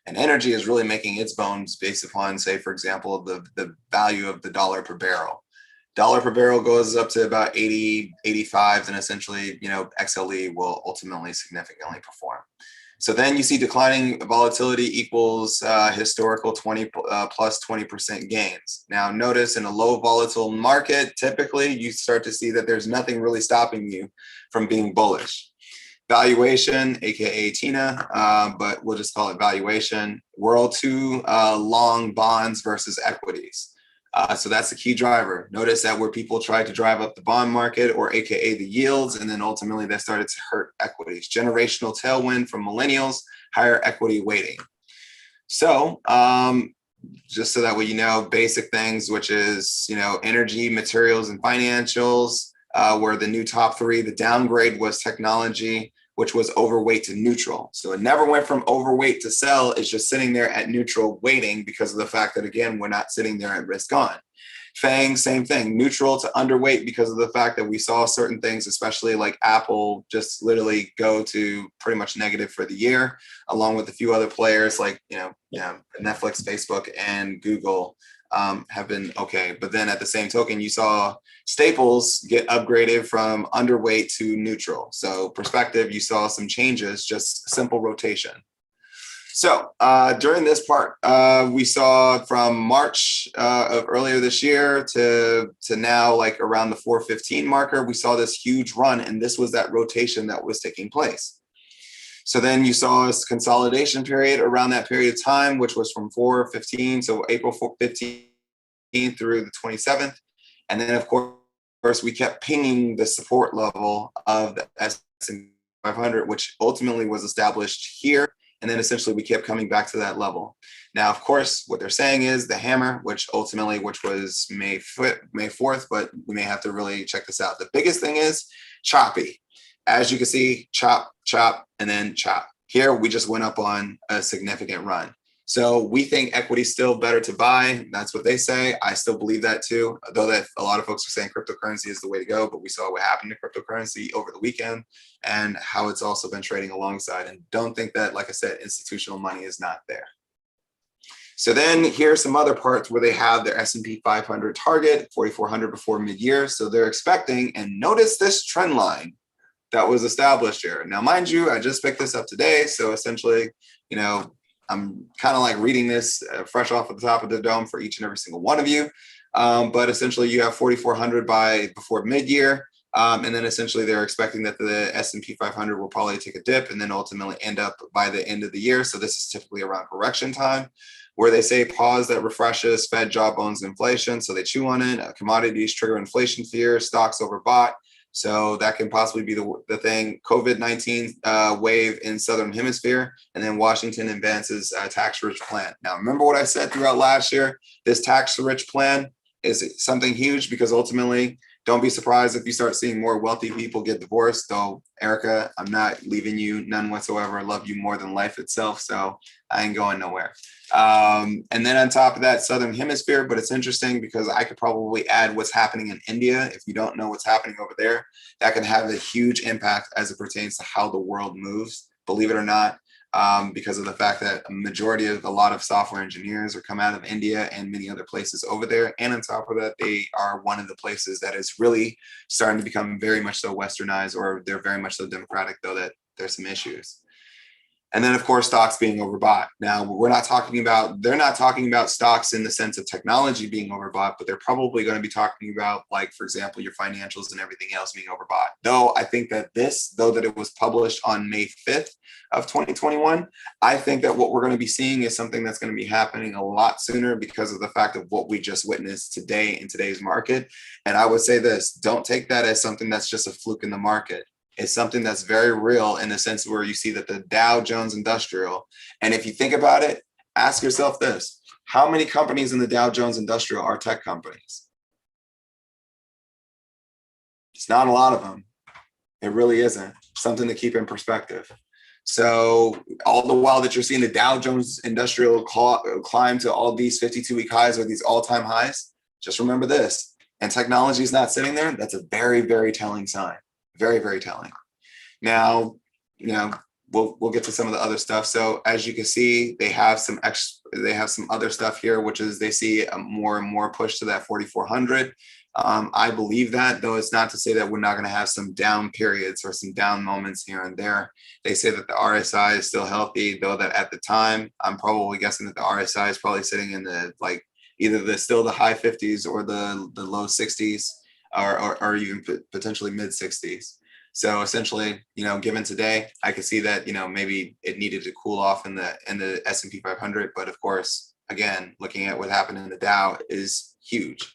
And energy is really making its bones based upon, say, for example, the value of the dollar per barrel. Dollar per barrel goes up to about 80, 85, then essentially, XLE will ultimately significantly perform. So then you see declining volatility equals historical 20 plus 20% gains. Now notice in a low volatile market, typically you start to see that there's nothing really stopping you from being bullish. Valuation, AKA Tina, but we'll just call it valuation. World 2 long bonds versus equities. So that's the key driver. Notice that where people tried to drive up the bond market, or AKA the yields, and then ultimately that started to hurt equities. Generational tailwind from millennials, higher equity weighting. So just so that way, basic things, which is, energy, materials, and financials were the new top three. The downgrade was technology, which was overweight to neutral. So it never went from overweight to sell. It's just sitting there at neutral waiting because of the fact that, again, we're not sitting there at risk on. FANG, same thing, neutral to underweight because of the fact that we saw certain things, especially like Apple, just literally go to pretty much negative for the year, along with a few other players like, Netflix, Facebook, and Google have been okay. But then at the same token, you saw staples get upgraded from underweight to neutral. So perspective, you saw some changes, just simple rotation. So during this part, we saw from March of earlier this year to now, like around the 415 marker, we saw this huge run, and this was that rotation that was taking place. So then you saw a consolidation period around that period of time, which was from 415, so April 15 through the 27th. And then, of course, we kept pinging the support level of the S&P 500, which ultimately was established here. And then essentially we kept coming back to that level. Now, of course, what they're saying is the hammer, which was May 4th, but we may have to really check this out. The biggest thing is choppy. As you can see, chop, chop, and then chop. Here, we just went up on a significant run. So we think equity's still better to buy. That's what they say. I still believe that too, though that a lot of folks are saying cryptocurrency is the way to go, but we saw what happened to cryptocurrency over the weekend and how it's also been trading alongside. And don't think that, like I said, institutional money is not there. So then here's some other parts where they have their S&P 500 target, 4,400 before mid-year. So they're expecting, and notice this trend line that was established here. Now, mind you, I just picked this up today. So essentially, I'm kind of like reading this fresh off of the top of the dome for each and every single one of you. But essentially you have 4,400 before mid-year. And then essentially they're expecting that the S&P 500 will probably take a dip and then ultimately end up by the end of the year. So this is typically around correction time where they say pause that refreshes, Fed jawbones inflation. So they chew on it. Commodities trigger inflation fear, stocks overbought. So that can possibly be the thing. COVID-19 wave in Southern Hemisphere, and then Washington advances tax-rich plan. Now, remember what I said throughout last year? This tax-rich plan is something huge because ultimately, don't be surprised if you start seeing more wealthy people get divorced. Though, Erica, I'm not leaving you, none whatsoever. I love you more than life itself, so I ain't going nowhere. And then on top of that, Southern Hemisphere, but it's interesting because I could probably add what's happening in India. If you don't know what's happening over there, that can have a huge impact as it pertains to how the world moves, believe it or not, because of the fact that a lot of software engineers are come out of India and many other places over there. And on top of that, they are one of the places that is really starting to become very much so westernized, or they're very much so democratic, though that there's some issues. And then, of course, stocks being overbought. Now, they're not talking about stocks in the sense of technology being overbought, but they're probably going to be talking about, like, for example, your financials and everything else being overbought. Though I think that that it was published on May 5th of 2021, I think that what we're going to be seeing is something that's going to be happening a lot sooner because of the fact of what we just witnessed today in today's market. And I would say this, don't take that as something that's just a fluke in the market. It's something that's very real in the sense where you see that the Dow Jones Industrial, and if you think about it, ask yourself this, how many companies in the Dow Jones Industrial are tech companies? It's not a lot of them. It really isn't. Something to keep in perspective. So all the while that you're seeing the Dow Jones Industrial climb to all these 52-week highs or these all-time highs, just remember this, and technology is not sitting there, that's a very, very telling sign. Very, very telling. Now, we'll get to some of the other stuff. So as you can see, they have some other stuff here, which is they see a more and more push to that 4,400. I believe that, though it's not to say that we're not going to have some down periods or some down moments here and there. They say that the RSI is still healthy, though that at the time, I'm probably guessing that the RSI is probably sitting in the either the high 50s or the low 60s. Or even potentially mid 60s. So essentially, given today, I could see that, maybe it needed to cool off in the S&P 500. But of course, again, looking at what happened in the Dow is huge.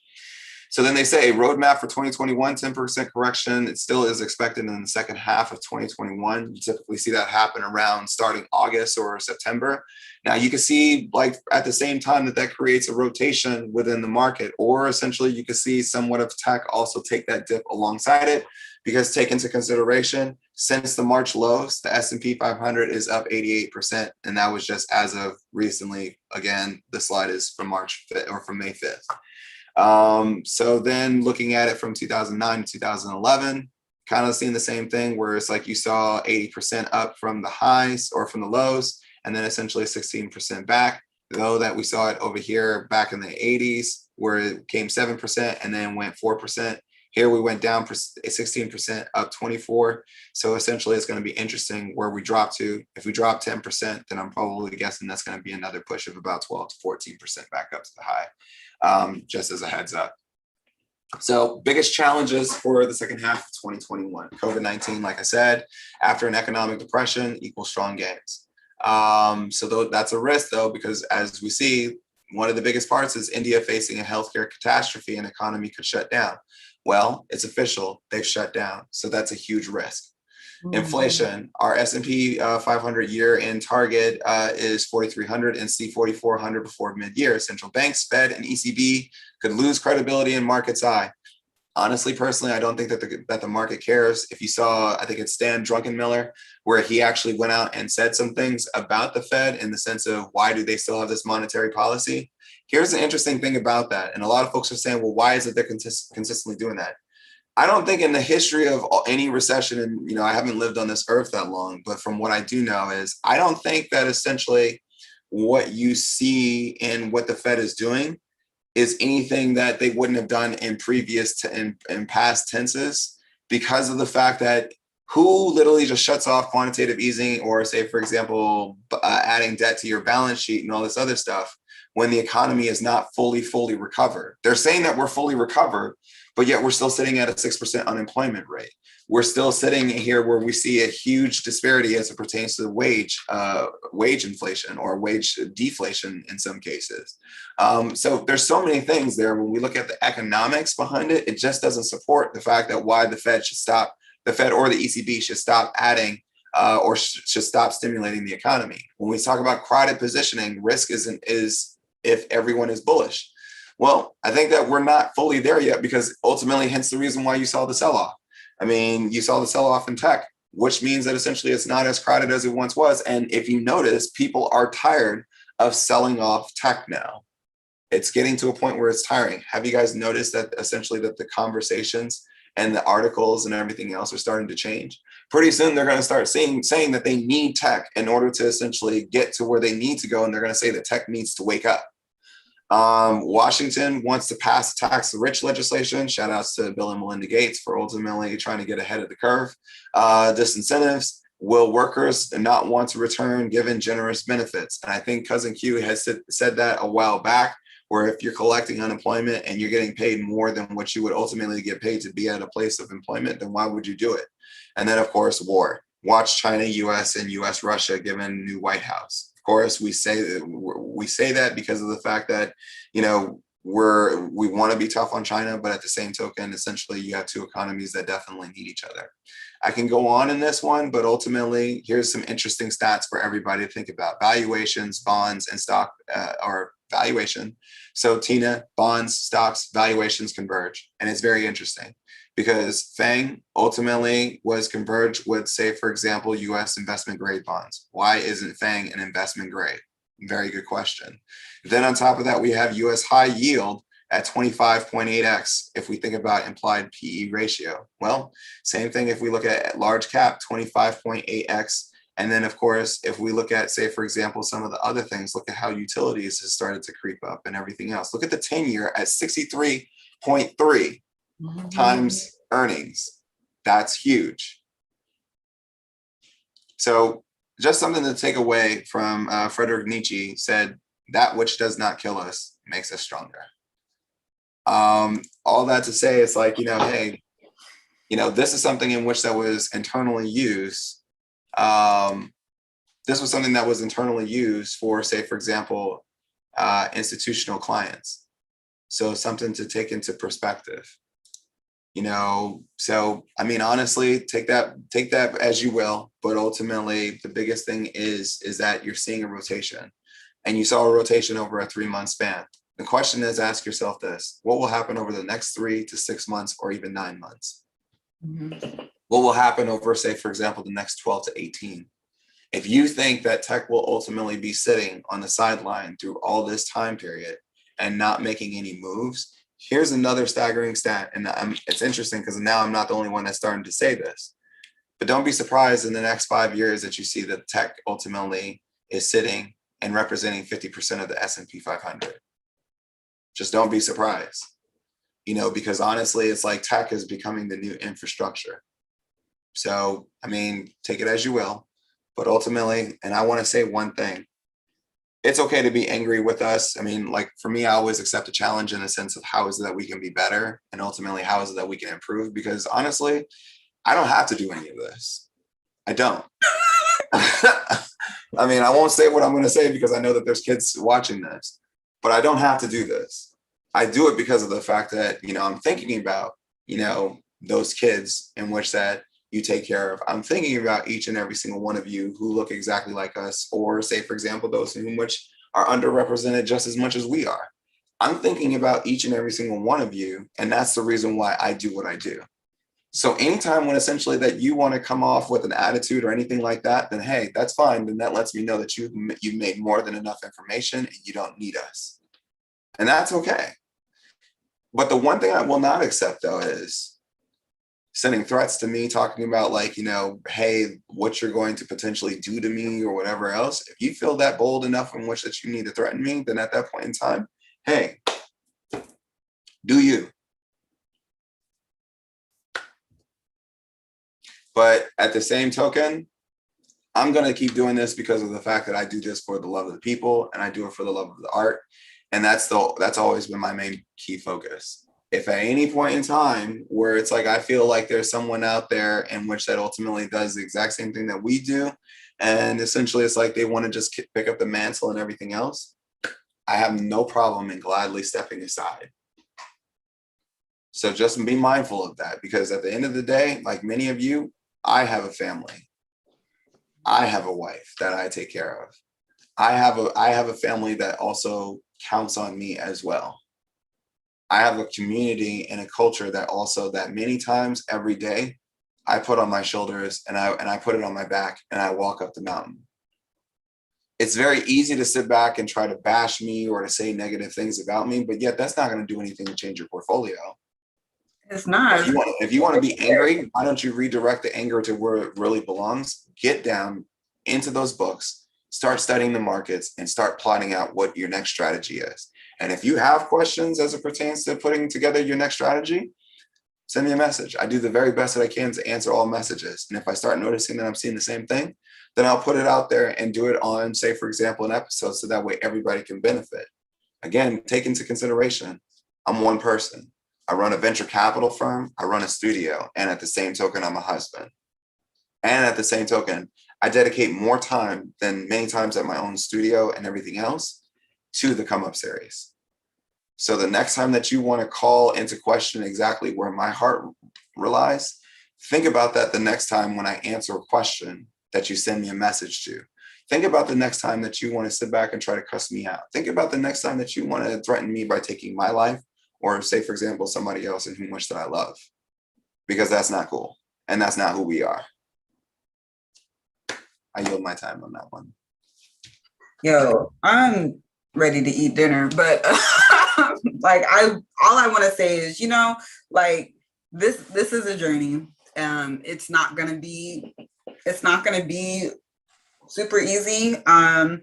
So then they say a roadmap for 2021, 10% correction. It still is expected in the second half of 2021. You typically see that happen around starting August or September. Now you can see like at the same time that creates a rotation within the market, or essentially you can see somewhat of tech also take that dip alongside it, because take into consideration, since the March lows, the S&P 500 is up 88%. And that was just as of recently. Again, the slide is from March 5th or from May 5th. So then looking at it from 2009 to 2011, kind of seeing the same thing where it's like you saw 80% up from the highs or from the lows, and then essentially 16% back, though that we saw it over here back in the 80s where it came 7% and then went 4%. Here we went down for 16%, up 24. So essentially it's going to be interesting where we drop to. If we drop 10%, then I'm probably guessing that's going to be another push of about 12 to 14% back up to the high. Just as a heads up. So biggest challenges for the second half of 2021, COVID-19, like I said, after an economic depression equals strong gains. So that's a risk though, because as we see, one of the biggest parts is India facing a healthcare catastrophe and economy could shut down. Well, it's official, they've shut down. So that's a huge risk. Inflation, our S&P 500 year-end target is 4,300 and see 4,400 before mid-year. Central banks, Fed, and ECB could lose credibility in market's eye. Honestly, personally, I don't think that the market cares. If you saw, I think it's Stan Druckenmiller, where he actually went out and said some things about the Fed in the sense of why do they still have this monetary policy? Here's the interesting thing about that. And a lot of folks are saying, well, why is it they're consistently doing that? I don't think in the history of any recession, and I haven't lived on this earth that long, but from what I do know is I don't think that essentially what you see in what the Fed is doing is anything that they wouldn't have done in in past tenses, because of the fact that who literally just shuts off quantitative easing, or say, for example, adding debt to your balance sheet and all this other stuff when the economy is not fully recovered. They're saying that we're fully recovered, but yet we're still sitting at a 6% unemployment rate. We're still sitting here where we see a huge disparity as it pertains to wage inflation or wage deflation in some cases. So there's so many things there. When we look at the economics behind it, it just doesn't support the fact that why the Fed or the ECB should stop adding or should stop stimulating the economy. When we talk about crowded positioning, risk is if everyone is bullish. Well, I think that we're not fully there yet, because ultimately, hence the reason why you saw the sell-off. I mean, you saw the sell-off in tech, which means that essentially it's not as crowded as it once was. And if you notice, people are tired of selling off tech now. It's getting to a point where it's tiring. Have you guys noticed that essentially that the conversations and the articles and everything else are starting to change? Pretty soon they're going to start saying that they need tech in order to essentially get to where they need to go. And they're going to say that tech needs to wake up. Washington wants to pass tax the rich legislation. Shout outs to Bill and Melinda Gates for ultimately trying to get ahead of the curve. Disincentives. Will workers not want to return given generous benefits? And I think Cousin Q has said that a while back, where if you're collecting unemployment and you're getting paid more than what you would ultimately get paid to be at a place of employment, then why would you do it? And then, of course, war. Watch China, US, and US, Russia given new White House. Of course, we say that because of the fact that, we want to be tough on China, but at the same token, essentially, you have two economies that definitely need each other. I can go on in this one, but ultimately, here's some interesting stats for everybody to think about. Valuations, bonds, and stock, or valuation. So Tina, bonds, stocks, valuations converge. And it's very interesting because FANG ultimately was converged with, say, for example, US investment grade bonds. Why isn't FANG an investment grade? Very good question. Then on top of that, we have US high yield at 25.8x if we think about implied PE ratio. Well, same thing if we look at large cap, 25.8x. And then, of course, if we look at, say, for example, some of the other things, look at how utilities has started to creep up and everything else. Look at the 10-year at 63.3 times earnings. That's huge. So just something to take away from Friedrich Nietzsche said, that which does not kill us makes us stronger. All that to say, it's like, hey, this is something in which that was internally used. This was something that was internally used for, say, for example, institutional clients. So something to take into perspective. So I mean, honestly, take that as you will, but ultimately the biggest thing is that you're seeing a rotation, and you saw a rotation over a 3-month span. The question is, ask yourself this: what will happen over the next 3 to 6 months, or even 9 months? Mm-hmm. What will happen over, say, for example, the next 12 to 18? If you think that tech will ultimately be sitting on the sideline through all this time period and not making any moves, here's another staggering stat. And it's interesting because now I'm not the only one that's starting to say this. But don't be surprised in the next 5 years that you see that tech ultimately is sitting and representing 50% of the S&P 500. Just don't be surprised, because honestly, it's like tech is becoming the new infrastructure. So, I mean, take it as you will. But ultimately, and I want to say one thing, it's okay to be angry with us. I mean, like for me, I always accept a challenge in the sense of how is it that we can be better? And ultimately, how is it that we can improve? Because honestly, I don't have to do any of this. I don't. I mean, I won't say what I'm going to say because I know that there's kids watching this, but I don't have to do this. I do it because of the fact that, I'm thinking about, those kids in which that you take care of. I'm thinking about each and every single one of you who look exactly like us, or say, for example, those in which are underrepresented just as much as we are. I'm thinking about each and every single one of you, and that's the reason why I do what I do. So anytime when essentially that you want to come off with an attitude or anything like that, then hey, that's fine. Then that lets me know that you've made more than enough information and you don't need us. And that's okay. But the one thing I will not accept though is sending threats to me, talking about like, hey, what you're going to potentially do to me or whatever else. If you feel that bold enough in which that you need to threaten me, then at that point in time, hey, do you. But at the same token, I'm going to keep doing this because of the fact that I do this for the love of the people and I do it for the love of the art. And that's always been my main key focus. If at any point in time where it's like I feel like there's someone out there in which that ultimately does the exact same thing that we do, and essentially it's like they want to just pick up the mantle and everything else, I have no problem in gladly stepping aside. So just be mindful of that, because at the end of the day, like many of you, I have a family. I have a wife that I take care of. I have a family that also counts on me as well. I have a community and a culture that many times every day I put on my shoulders and I put it on my back and I walk up the mountain. It's very easy to sit back and try to bash me or to say negative things about me, but yet that's not going to do anything to change your portfolio. It's not. If you want to be angry, why don't you redirect the anger to where it really belongs? Get down into those books, start studying the markets, and start plotting out what your next strategy is. And if you have questions as it pertains to putting together your next strategy, send me a message. I do the very best that I can to answer all messages. And if I start noticing that I'm seeing the same thing, then I'll put it out there and do it on, say, for example, an episode, so that way everybody can benefit. Again, take into consideration, I'm one person. I run a venture capital firm, I run a studio, and at the same token, I'm a husband. And at the same token, I dedicate more time than many times at my own studio and everything else to the Come Up series. So the next time that you want to call into question exactly where my heart relies, think about that the next time when I answer a question that you send me a message to. Think about the next time that you want to sit back and try to cuss me out. Think about the next time that you want to threaten me by taking my life, or say, for example, somebody else in whom which that I love, because that's not cool. And that's not who we are. I yield my time on that one. Yo, I'm ready to eat dinner, but like all I want to say is, like this is a journey. It's not gonna be super easy. And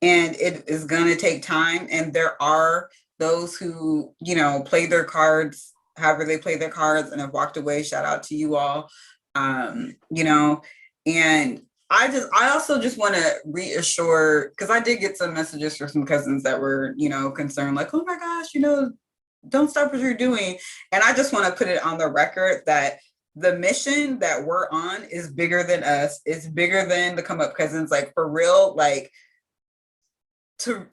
it is gonna take time. And there are those who, play their cards however they play their cards and have walked away. Shout out to you all. And I also just want to reassure, because I did get some messages from some cousins that were, concerned, like, oh my gosh, don't stop what you're doing. And I just want to put it on the record that the mission that we're on is bigger than us. It's bigger than the Come Up Cousins. Like, for real, like to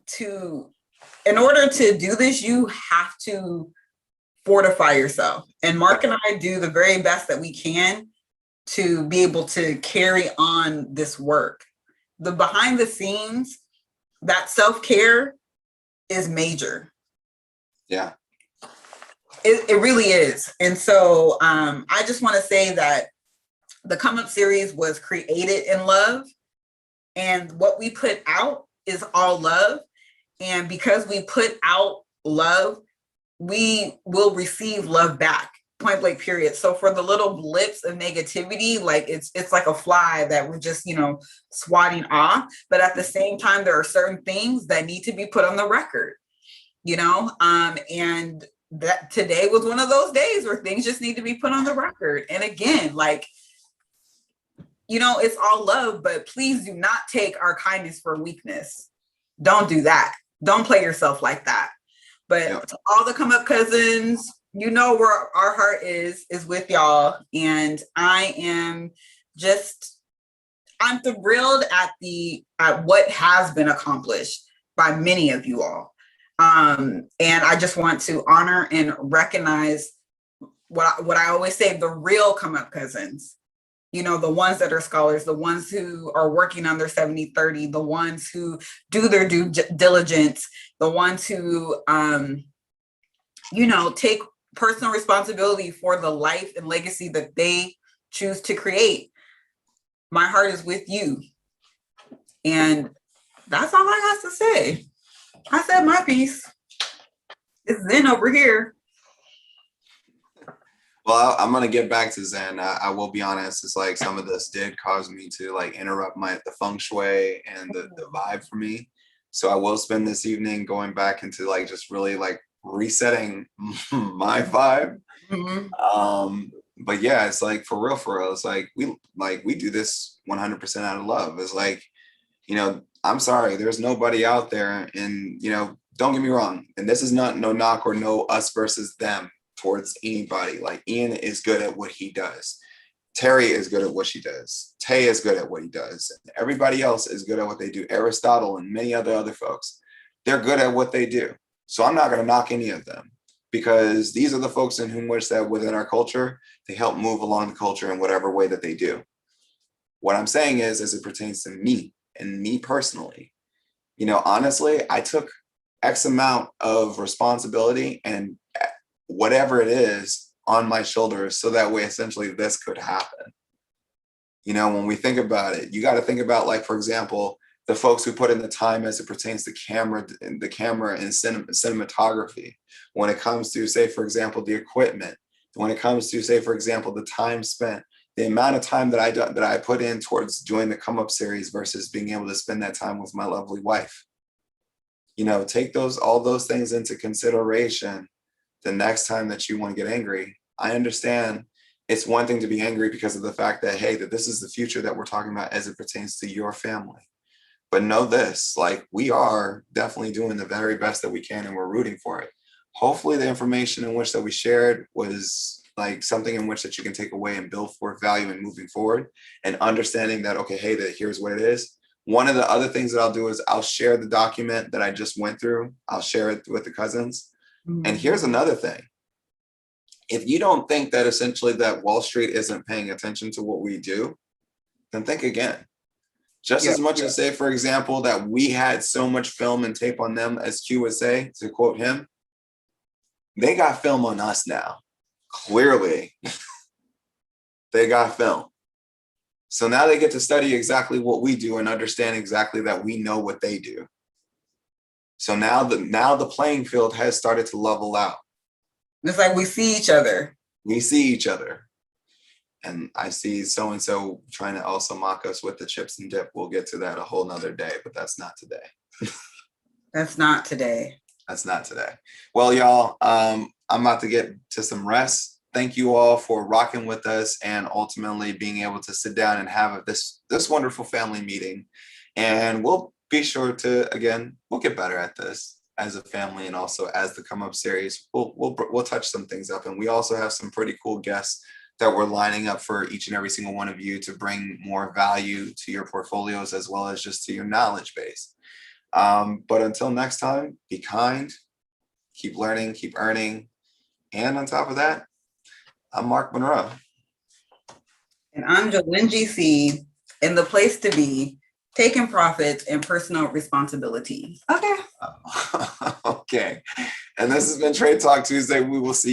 in order to do this, you have to fortify yourself. And Mark and I do the very best that we can to be able to carry on this work. The behind the scenes, that self-care is major. Yeah. It really is. And so I just want to say that the Come Up series was created in love, and what we put out is all love. And because we put out love, we will receive love back, point blank, period. So for the little blips of negativity, like it's like a fly that we're just, swatting off. But at the same time, there are certain things that need to be put on the record, and that today was one of those days where things just need to be put on the record. And again, like, it's all love, but please do not take our kindness for weakness. Don't do that. Don't play yourself like that. But to all the Come Up cousins, where our heart is with y'all. And I'm thrilled at what has been accomplished by many of you all. And I just want to honor and recognize what I always say, the real Come Up cousins. The ones that are scholars, the ones who are working on their 70-30, the ones who do their due diligence, the ones who, take personal responsibility for the life and legacy that they choose to create. My heart is with you. And that's all I got to say. I said my piece. It's Zen over here. Well, I'm gonna get back to Zen. I will be honest. It's like some of this did cause me to like interrupt the feng shui and the vibe for me. So I will spend this evening going back into like just really like resetting my vibe. Mm-hmm. But yeah, it's like for real. It's like we do this 100% out of love. It's like, I'm sorry, there's nobody out there, and don't get me wrong. And this is not no knock or no us versus them towards anybody. Like Ian is good at what he does. Terry is good at what she does. Tay is good at what he does. Everybody else is good at what they do. Aristotle and many other folks, they're good at what they do. So I'm not going to knock any of them, because these are the folks in whom which that within our culture, they help move along the culture in whatever way that they do. What I'm saying is, as it pertains to me and me personally, honestly, I took X amount of responsibility and whatever it is on my shoulders, so that way essentially this could happen. When we think about it, you got to think about, like, for example, the folks who put in the time as it pertains to the camera and cinematography, when it comes to, say, for example, the equipment, when it comes to, say, for example, the time spent, the amount of time that I put in towards doing the Come Up series versus being able to spend that time with my lovely wife. Take all those things into consideration the next time that you want to get angry. I understand it's one thing to be angry because of the fact that, hey, that this is the future that we're talking about as it pertains to your family. But know this, like, we are definitely doing the very best that we can, and we're rooting for it. Hopefully the information in which that we shared was like something in which that you can take away and build for value and moving forward, and understanding that, okay, hey, that here's what it is. One of the other things that I'll do is I'll share the document that I just went through. I'll share it with the cousins. Mm-hmm. And here's another thing. If you don't think that essentially that Wall Street isn't paying attention to what we do, then think again. Just as much as, say, for example, that we had so much film and tape on them, as Q would say, to quote him, they got film on us now. Clearly, they got film. So now they get to study exactly what we do and understand exactly that we know what they do. So now the playing field has started to level out. It's like we see each other. We see each other. And I see so-and-so trying to also mock us with the chips and dip. We'll get to that a whole nother day, but that's not today. That's not today. That's not today. Well, y'all, I'm about to get to some rest. Thank you all for rocking with us and ultimately being able to sit down and have this wonderful family meeting. And we'll be sure to, again, we'll get better at this as a family, and also as the Come Up series. We'll touch some things up, and we also have some pretty cool guests that we're lining up for each and every single one of you to bring more value to your portfolios, as well as just to your knowledge base. But until next time, be kind, keep learning, keep earning. And on top of that, I'm Mark Monroe. And I'm Jolene GC, in the place to be, taking profits and personal responsibility. Okay. Okay. And this has been Trade Talk Tuesday. We will see